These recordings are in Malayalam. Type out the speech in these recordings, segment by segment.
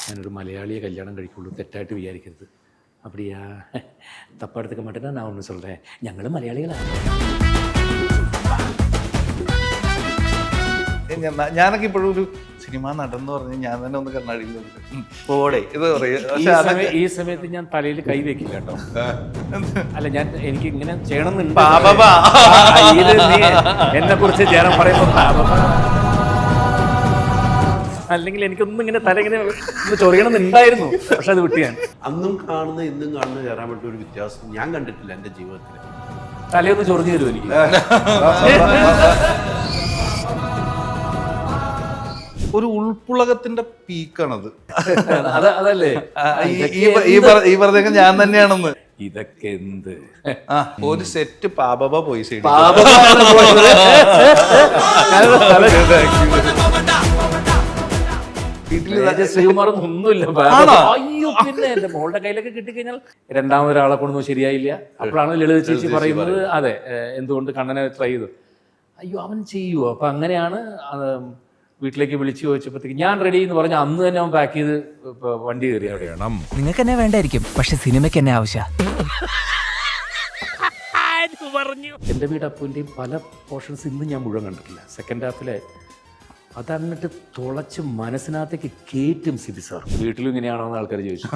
ഞാനൊരു മലയാളിയെ കല്യാണം കഴിക്കുള്ളൂ, തെറ്റായിട്ട് വിചാരിക്കരുത്. அப்படியா, தப்பா எடுத்துக்க மாட்டேன்னா நான் ஒன்று சொல்கிறேன், ഞങ്ങൾ മലയാളികളാണ്. ഞാനൊക്കെ ഇപ്പോഴും ഒരു സിനിമ നടന്ന് പറഞ്ഞ് ഞാൻ തന്നെ ഒന്ന് കണ്ണാടിയിൽ പോടെ ഇത് ഈ സമയത്ത് ഞാൻ തലയിൽ കൈ വെക്കില്ല കേട്ടോ. അല്ല, ഞാൻ എനിക്ക് ഇങ്ങനെ ചെയ്യണമെന്നുണ്ട്. എന്നെ കുറിച്ച് ജനം പറയുമ്പോൾ അല്ലെങ്കിൽ എനിക്കൊന്നും ഇങ്ങനെ തല ഇങ്ങനെ ഒന്ന് ചൊറിയണമെന്നുണ്ടായിരുന്നു, പക്ഷെ അത് വിട്ടു. ഞാൻ അന്നും കാണുന്ന ഇന്നും കാണുന്ന കയറാൻ വേണ്ടി ഒരു വ്യത്യാസം ഞാൻ കണ്ടിട്ടില്ല എൻ്റെ ജീവിതത്തിൽ. തലയൊന്ന് ചൊറിഞ്ഞു തരും എനിക്ക്. ഒരു ഉൾപ്പുളകത്തിന്റെ പീക്കാണത്. അതല്ലേ ഈ പറഞ്ഞ ഞാൻ തന്നെയാണെന്ന്. ഇതൊക്കെ എന്ത് ഒരു സെറ്റ് പാപ പോയി സൈഡ് ശ്രീകുമാറും ഒന്നുമില്ല. അയ്യോ, പിന്നെ എന്റെ മോളുടെ കയ്യിലൊക്കെ കിട്ടിക്കഴിഞ്ഞാൽ രണ്ടാമതൊരാളെ കൊണ്ടൊന്നും ശരിയായില്ല. അപ്പോഴാണ് ലളിത ചേച്ചി പറയുന്നത്, അതെ എന്തുകൊണ്ട് കണ്ണനെ ട്രൈ ചെയ്തു. അയ്യോ, അവൻ ചെയ്യുമോ? അപ്പൊ അങ്ങനെയാണ് വീട്ടിലേക്ക് വിളിച്ചു ചോദിച്ചപ്പോഴത്തേക്ക് ഞാൻ റെഡി എന്ന് പറഞ്ഞ അന്ന് തന്നെ അവൻ പാക്ക് ചെയ്ത് വണ്ടി കയറി. അവിടെയാണ് നിങ്ങൾക്ക് എന്നെ വേണ്ടായിരിക്കും, പക്ഷെ സിനിമയ്ക്ക് എന്നെ ആവശ്യം. എൻ്റെ വീട് അപ്പൂൻ്റെയും പല പോർഷൻസ് ഇന്ന് ഞാൻ മുഴുവൻ കണ്ടിട്ടില്ല. സെക്കൻഡ് ഹാഫിലെ അതന്നിട്ട് തുളച്ച് മനസ്സിനകത്തേക്ക് കയറ്റും സിബി സാർ. വീട്ടിലും ഇങ്ങനെയാണോ എന്ന് ആൾക്കാർ ചോദിച്ചു.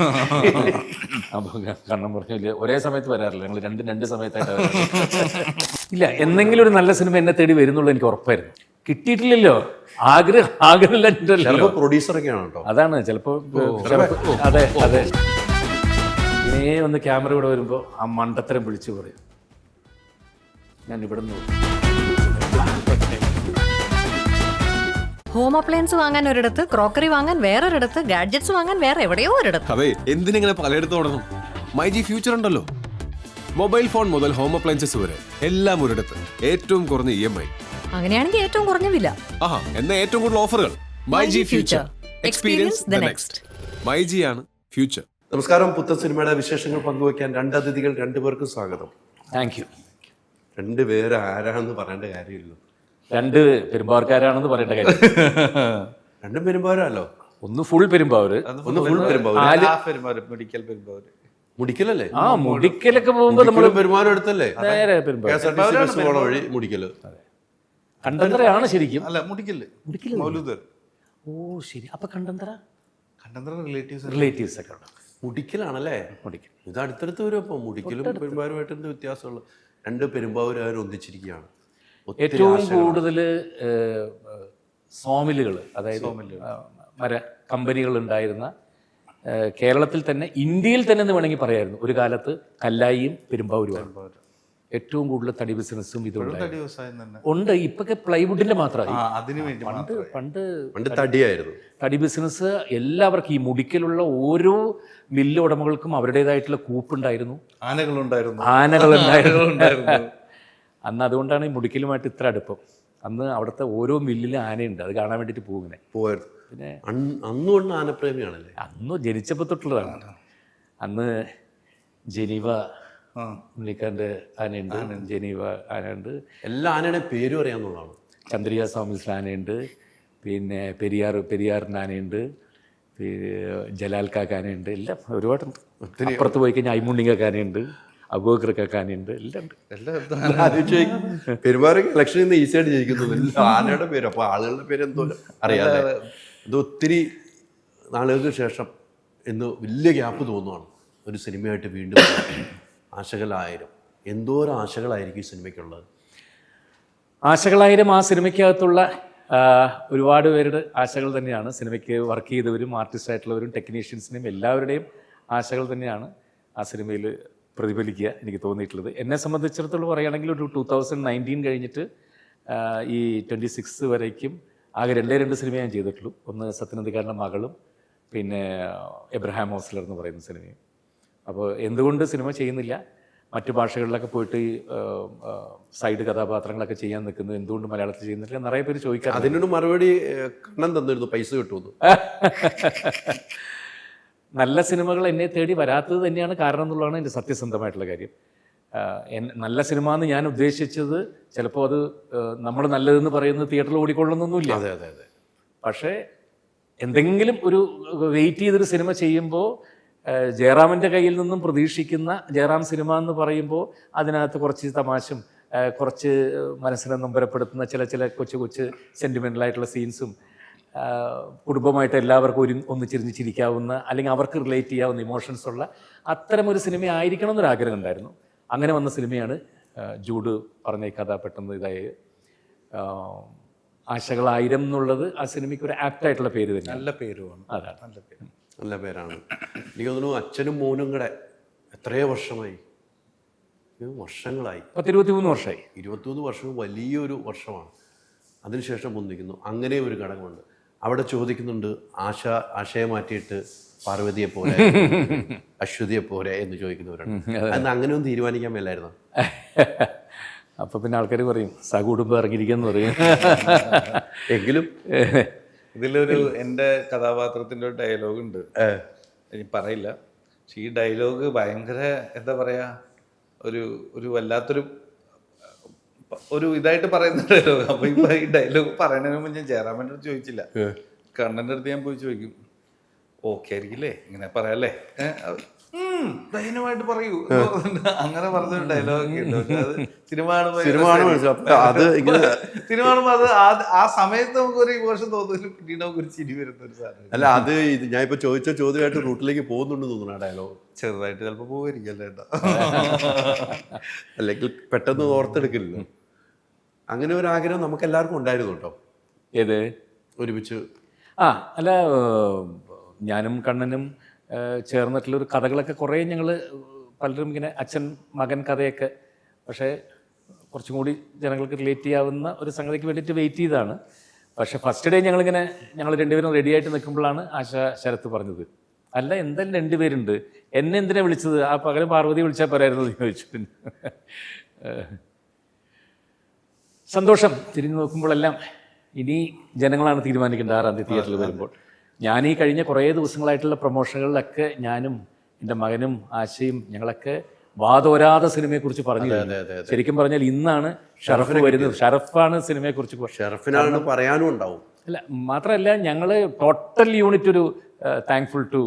അപ്പോൾ കണ്ണം പറഞ്ഞില്ല, ഒരേ സമയത്ത് വരാറില്ല, ഞങ്ങൾ രണ്ട് സമയത്തായിട്ട് ഇല്ല. എന്തെങ്കിലും ഒരു നല്ല സിനിമ എന്നെ തേടി വരുന്നുള്ളൂ എനിക്ക് ഉറപ്പായിരുന്നു. കിട്ടിയിട്ടില്ലല്ലോ. ആഗ്രഹമില്ലല്ലോ. പ്രൊഡ്യൂസറൊക്കെയാണ് കേട്ടോ. അതാണ് ചിലപ്പോൾ. അതെ അതെ. ഇങ്ങനെ ഒന്ന് ക്യാമറ ഇവിടെ വരുമ്പോൾ ആ മണ്ടത്തരം വിളിച്ചു പറയും, ഞാൻ ഇവിടെ നിന്ന്. ഹോം അപ്ലയൻസ് വാങ്ങാൻ ഒരിടത്ത്, ക്രോക്കറി വാങ്ങാൻ വേറൊരിടത്ത്, ഗാഡ്ജറ്റ്സ് വാങ്ങാൻ വേറെ എവിടെയോ ഒരിടത്ത്. അതെ, എന്തിനിങ്ങനെ പലയിടത്ത് ഓടണം? മൈജി ഫ്യൂച്ചർ ഉണ്ടല്ലോ. മൊബൈൽ ഫോൺ മുതൽ ഹോം അപ്ലയൻസസ് വരെ എല്ലാം ഒരിടത്ത്, ഏറ്റവും കുറഞ്ഞ EMI. അങ്ങനെയാണെങ്കിൽ ഏറ്റവും കുറഞ്ഞ വില. ആഹാ, എന്നാ ഏറ്റവും കൂടുതൽ ഓഫറുകൾ. MyG future, experience the next. MyG ആണ് ഫ്യൂച്ചർ. നമസ്കാരം. പുത്തൻ സിനിമയുടെ വിശേഷങ്ങൾ പങ്കുവയ്ക്കാൻ രണ്ട് അതിഥികൾ, രണ്ടുപേർക്കും സ്വാഗതം. Thank you. രണ്ടുപേര് ആരാണെന്ന് പറയേണ്ട കാര്യമില്ല. രണ്ട് പെരുമ്പാവൂർക്കാരാണെന്ന് പറയേണ്ട കാര്യം. രണ്ടും പെരുമ്പാവൂരല്ലോ. ഒന്ന് ഫുൾ പെരുമ്പാവൂര്, ഒന്ന് ഫുൾ പെരുമ്പാവൂര്. മെഡിക്കൽ പെരുമ്പാവൂര്. മുടിക്കലല്ലേ? ആ, മുടിക്കലൊക്കെ പോകുമ്പോ നമ്മള് പെരുമാനം എടുത്തല്ലേ? നേരെ പെരുമ്പാവൂർ. KSRTC ബസ് പോണ വഴി മുടിക്കല്. കണ്ടന്തറയാണ് ശരിക്കും. അല്ല, മുടിക്കല്. ഓ ശരി. അപ്പൊ കണ്ടന്തറ റിലേറ്റീവ്സ് ഒക്കെ ഉണ്ട്. മുടിക്കലാണല്ലേ? മുടിക്കൽ. ഇത് അടുത്തടുത്ത് വരും. അപ്പൊ മുടിക്കലും പെരുമ്പാവൂരുമായിട്ട് എന്ത് വ്യത്യാസമുള്ള? രണ്ട് പെരുമ്പാവൂരുകാർ ഒന്നിച്ചിരിക്കുകയാണ്. ഏറ്റവും കൂടുതൽ സോമിലുകൾ, അതായത് മര കമ്പനികൾ ഉണ്ടായിരുന്ന കേരളത്തിൽ തന്നെ, ഇന്ത്യയിൽ തന്നെ എന്ന് വേണമെങ്കിൽ പറയായിരുന്നു. ഒരു കാലത്ത് കല്ലായിയും പെരുമ്പാവൂരുമാണ് ഏറ്റവും കൂടുതൽ തടി ബിസിനസ്സും ഇതുണ്ട്. ഉണ്ട്. ഇപ്പൊക്കെ പ്ലൈവുഡിന്റെ മാത്രമായി. പണ്ട് തടിയായിരുന്നു. തടി ബിസിനസ് എല്ലാവർക്കും. ഈ മുടിക്കലുള്ള ഓരോ മില്ല് ഉടമകൾക്കും അവരുടേതായിട്ടുള്ള കൂപ്പുണ്ടായിരുന്നു, ആനകളുണ്ടായിരുന്നു. അന്ന് അതുകൊണ്ടാണ് ഈ മുടിക്കലുമായിട്ട് ഇത്ര അടുപ്പം. അന്ന് അവിടുത്തെ ഓരോ മില്ലിലും ആനയുണ്ട്, അത് കാണാൻ വേണ്ടിയിട്ട് പോകുന്നത്. പിന്നെ അന്നുകൊണ്ട് ആനപ്രേമിയാണല്ലേ? അന്ന് ജനിച്ചപ്പോൾ തൊട്ടുള്ളതാണ്. അന്ന് ജനീവ ഉണ്ണിക്കാൻ്റെ ആനയുണ്ട്, ജനീവ ആനയുണ്ട്. എല്ലാ ആനയുടെ പേരും അറിയാവുന്നതാണ്. ചന്ദ്രിക സ്വാമിസിൽ ആനയുണ്ട്, പിന്നെ പെരിയാറിൻ്റെ ആനയുണ്ട്, ജലാൽ കാക്കാനയുണ്ട്, എല്ലാം ഒരുപാടുണ്ട്. അപ്പുറത്ത് പോയി കഴിഞ്ഞാൽ ഐമുണ്ണിക ആനയുണ്ട്, അബൂബക്കർ ആനയുണ്ട്, എല്ലാം ഉണ്ട്. പെരുമാറി ഇലക്ഷനിൽ നിന്ന് ഈസിയായിട്ട് ജയിക്കുന്നത് ആനയുടെ പേര്. അപ്പൊ ആളുകളുടെ പേര് എന്തോ അറിയാതെ ഇത് ഒത്തിരി നാളുകൾക്ക് ശേഷം എന്ന് വലിയ ഗ്യാപ്പ് തോന്നുവാണ് ഒരു സിനിമയായിട്ട് വീണ്ടും. ആശകളായിരം, എന്തോരം ആശകളായിരിക്കും ഈ സിനിമയ്ക്കുള്ളത്. ആശകളായിരം ആ സിനിമയ്ക്കകത്തുള്ള ഒരുപാട് പേരുടെ ആശകൾ തന്നെയാണ്. സിനിമയ്ക്ക് വർക്ക് ചെയ്തവരും ആർട്ടിസ്റ്റായിട്ടുള്ളവരും ടെക്നീഷ്യൻസിനും എല്ലാവരുടെയും ആശകൾ തന്നെയാണ് ആ സിനിമയിൽ പ്രതിഫലിക്കുക എനിക്ക് തോന്നിയിട്ടുള്ളത്. എന്നെ സംബന്ധിച്ചിടത്തോളം പറയുകയാണെങ്കിൽ ഒരു 2019 കഴിഞ്ഞിട്ട് ഈ 26 വരേക്കും ആകെ രണ്ട് സിനിമ ഞാൻ ചെയ്തിട്ടുള്ളൂ. ഒന്ന് സത്യനന്ദിക്കാരൻ്റെ മകളും, പിന്നെ എബ്രഹാം ഹോസ്ലർ എന്ന് പറയുന്ന സിനിമയും. അപ്പോൾ എന്തുകൊണ്ട് സിനിമ ചെയ്യുന്നില്ല, മറ്റു ഭാഷകളിലൊക്കെ പോയിട്ട് ഈ സൈഡ് കഥാപാത്രങ്ങളൊക്കെ ചെയ്യാൻ നിൽക്കുന്നത് എന്തുകൊണ്ട് മലയാളത്തിൽ ചെയ്യുന്നില്ല, നിറയെ പേര് ചോദിക്കാം. അതിനൊരു മറുപടി കണ്ണൻ തന്നിരുന്നു, പൈസ കിട്ടുമെന്ന്. നല്ല സിനിമകൾ എന്നെ തേടി വരാത്തത് തന്നെയാണ് കാരണം എന്നുള്ളതാണ് എൻ്റെ സത്യസന്ധമായിട്ടുള്ള കാര്യം. നല്ല സിനിമ എന്ന് ഞാൻ ഉദ്ദേശിച്ചത് ചിലപ്പോൾ അത് നമ്മൾ നല്ലതെന്ന് പറയുന്നത് തിയേറ്ററിൽ ഓടിക്കൊള്ളുന്നൊന്നുമില്ല. അതെ അതെ അതെ. പക്ഷേ എന്തെങ്കിലും ഒരു വെയിറ്റ് ചെയ്തൊരു സിനിമ ചെയ്യുമ്പോൾ ജയറാമിൻ്റെ കയ്യിൽ നിന്നും പ്രതീക്ഷിക്കുന്ന ജയറാം സിനിമ എന്ന് പറയുമ്പോൾ അതിനകത്ത് കുറച്ച് തമാശയും കുറച്ച് മനസ്സിനെ നൊമ്പരപ്പെടുത്തുന്ന ചില കൊച്ചു കൊച്ചു സെൻറ്റിമെൻ്റലായിട്ടുള്ള സീൻസും കുടുംബമായിട്ട് എല്ലാവർക്കും ഒന്നിച്ചിരിഞ്ഞ് ചിരിക്കാവുന്ന അല്ലെങ്കിൽ അവർക്ക് റിലേറ്റ് ചെയ്യാവുന്ന ഇമോഷൻസ് ഉള്ള അത്തരമൊരു സിനിമ ആയിരിക്കണം എന്നൊരാഗ്രഹം ഉണ്ടായിരുന്നു. അങ്ങനെ വന്ന സിനിമയാണ് ജൂഡ് പറഞ്ഞ ഈ കഥ പെട്ടെന്ന് ഇതായി ആശകളായിരം എന്നുള്ളത് ആ സിനിമയ്ക്ക് ഒരു ആപ്റ്റായിട്ടുള്ള പേര് തന്നെ. നല്ല പേരുമാണ്. അതാണ് നല്ല പേര്. നല്ല പേരാണ്. എനിക്ക് തോന്നുന്നു അച്ഛനും മോനും കൂടെ എത്രയോ വർഷമായി, വർഷങ്ങളായി, 23 വർഷമായി. 23 വർഷവും വലിയൊരു വർഷമാണ്. അതിനുശേഷം ഒന്നിക്കുന്നു. അങ്ങനെ ഒരു ഘടകമുണ്ട്. അവിടെ ചോദിക്കുന്നുണ്ട്, ആശയെ മാറ്റിയിട്ട് പാർവതിയെ പോലെ അശ്വതിയെ പോലെ എന്ന് ചോദിക്കുന്നവരാണ്. അന്ന് അങ്ങനെ ഒന്നും തീരുമാനിക്കാൻ മേലായിരുന്നു. അപ്പൊ പിന്നെ ആൾക്കാർ പറയും സകുടുംബം ഇറങ്ങിയിരിക്കുന്നു പറയും. എങ്കിലും ഇതിലൊരു എൻ്റെ കഥാപാത്രത്തിൻ്റെ ഒരു ഡയലോഗ് ഉണ്ട്, എനിക്ക് പറയില്ല. പക്ഷെ ഈ ഡയലോഗ് ഭയങ്കര എന്താ പറയാ, ഒരു വല്ലാത്തൊരു ഇതായിട്ട് പറയുന്ന ഡയലോഗ്. അപ്പൊ ഇപ്പൊ ഈ ഡയലോഗ് പറയുന്നതിന് മുമ്പ് ഞാൻ ജയറാമൻ്റെ അടുത്ത് ചോദിച്ചില്ല, കണ്ണൻ്റെ അടുത്ത് ഞാൻ പോയി ചോദിക്കും, ഓക്കെ ആയിരിക്കില്ലേ ഇങ്ങനെ പറയാല്ലേ, ധൈര്യമായിട്ട് പറയൂ അങ്ങനെ പറഞ്ഞൊരു ഡയലോഗ് ഉണ്ട്. അത് സിനിമ കാണുമ്പോ അത് ആ സമയത്ത് നമുക്ക് ഒരു ഇമോഷൻ തോന്നുന്നു, പിന്നീട് നമുക്ക് ഒരു ചിരി വരുന്ന ഒരു സാധനം. അല്ല, അത് ഞാൻ ഇപ്പൊ ചോദിച്ച ചോദ്യമായിട്ട് റൂട്ടിലേക്ക് പോകുന്നുണ്ടെന്ന് തോന്നുന്നു ആ ഡയലോഗ്. ചെറുതായിട്ട് ചിലപ്പോ പോയിരിക്കല്ലേ ഏട്ടാ, അല്ലെങ്കിൽ പെട്ടെന്ന് ഓർത്തെടുക്കില്ലല്ലോ. അങ്ങനെ ഒരു ആഗ്രഹം നമുക്ക് എല്ലാവർക്കും ഉണ്ടായിരുന്നു കേട്ടോ. ഏത് ഒരുമിച്ച് അല്ല, ഞാനും കണ്ണനും ചേർന്നിട്ടുള്ളൊരു കഥകളൊക്കെ കുറേ ഞങ്ങൾ പലരും ഇങ്ങനെ അച്ഛൻ മകൻ കഥയൊക്കെ, പക്ഷേ കുറച്ചും കൂടി ജനങ്ങൾക്ക് റിലേറ്റ് ചെയ്യാവുന്ന ഒരു സംഗതിക്ക് വേണ്ടിയിട്ട് വെയിറ്റ് ചെയ്തതാണ്. പക്ഷേ ഫസ്റ്റ് ഡേ ഞങ്ങൾ രണ്ടുപേരും റെഡി ആയിട്ട് നിൽക്കുമ്പോഴാണ് ആശ ശരത്ത് പറഞ്ഞത്, അല്ല എന്തായാലും 2 പേരുണ്ട്, എന്നെ എന്തിനാ വിളിച്ചത്, ആ പകരം പാർവതി വിളിച്ചാൽ പോരായിരുന്നു എന്ന് ചോദിച്ചു. പിന്നെ സന്തോഷം. തിരിഞ്ഞു നോക്കുമ്പോഴെല്ലാം ഇനി ജനങ്ങളാണ് തീരുമാനിക്കേണ്ടത് 6-ാം തീയതി തിയേറ്ററിൽ വരുമ്പോൾ. ഞാൻ ഈ കഴിഞ്ഞ കുറേ ദിവസങ്ങളായിട്ടുള്ള പ്രൊമോഷനുകളിലൊക്കെ ഞാനും എൻ്റെ മകനും ആശയും ഞങ്ങളൊക്കെ വാതോരാതെ സിനിമയെക്കുറിച്ച് പറഞ്ഞു. ശരിക്കും പറഞ്ഞാൽ ഇന്നാണ് ഷറഫ് വരുന്നത്. ഷറഫാണ് സിനിമയെക്കുറിച്ച്. ഷറഫിനാണ് പറയാനും ഉണ്ടാവും. അല്ല, മാത്രമല്ല ഞങ്ങൾ ടോട്ടൽ യൂണിറ്റ് ഒരു താങ്ക്ഫുൾ ടു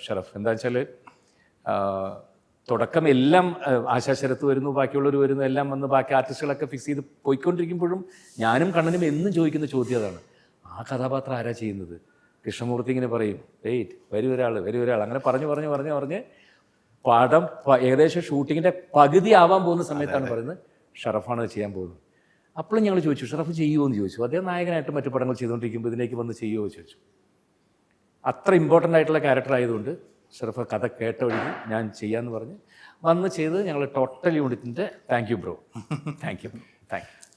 ഷറഫ്. എന്താ വെച്ചാൽ തുടക്കം എല്ലാം ആശാ ശരത്ത് വരുന്നു, ബാക്കിയുള്ളവർ വരുന്നു, എല്ലാം വന്ന് ബാക്കി ആർട്ടിസ്റ്റുകളൊക്കെ ഫിക്സ് ചെയ്ത് പോയിക്കൊണ്ടിരിക്കുമ്പോഴും ഞാനും കണ്ണനും എന്നും ചോദിക്കുന്ന ചോദ്യം അതാണ്, ആ കഥാപാത്രം ആരാ ചെയ്യുന്നത്? കൃഷ്ണമൂർത്തി ഇങ്ങനെ പറയും, വരും ഒരാൾ അങ്ങനെ പറഞ്ഞ് പടം ഏകദേശം ഷൂട്ടിങ്ങിൻ്റെ പകുതി ആവാൻ പോകുന്ന സമയത്താണ് പറയുന്നത് ഷറഫാണ് അത് ചെയ്യാൻ പോകുന്നത്. അപ്പോഴും ഞങ്ങൾ ചോദിച്ചു, ഷറഫ് ചെയ്യുമോ എന്ന് ചോദിച്ചു. അദ്ദേഹം നായകനായിട്ട് മറ്റു പടങ്ങൾ ചെയ്തുകൊണ്ടിരിക്കുമ്പോൾ ഇതിലേക്ക് വന്ന് ചെയ്യുമോ എന്ന് ചോദിച്ചു. അത്ര ഇമ്പോർട്ടൻ്റ് ആയിട്ടുള്ള ക്യാരക്ടർ ആയതുകൊണ്ട് ഷറഫ് കഥ കേട്ട വഴിക്ക് ഞാൻ ചെയ്യാമെന്ന് പറഞ്ഞ് വന്ന് ചെയ്ത് ഞങ്ങൾ ടോട്ടൽ യൂണിറ്റിൻ്റെ താങ്ക് യു ബ്രോ.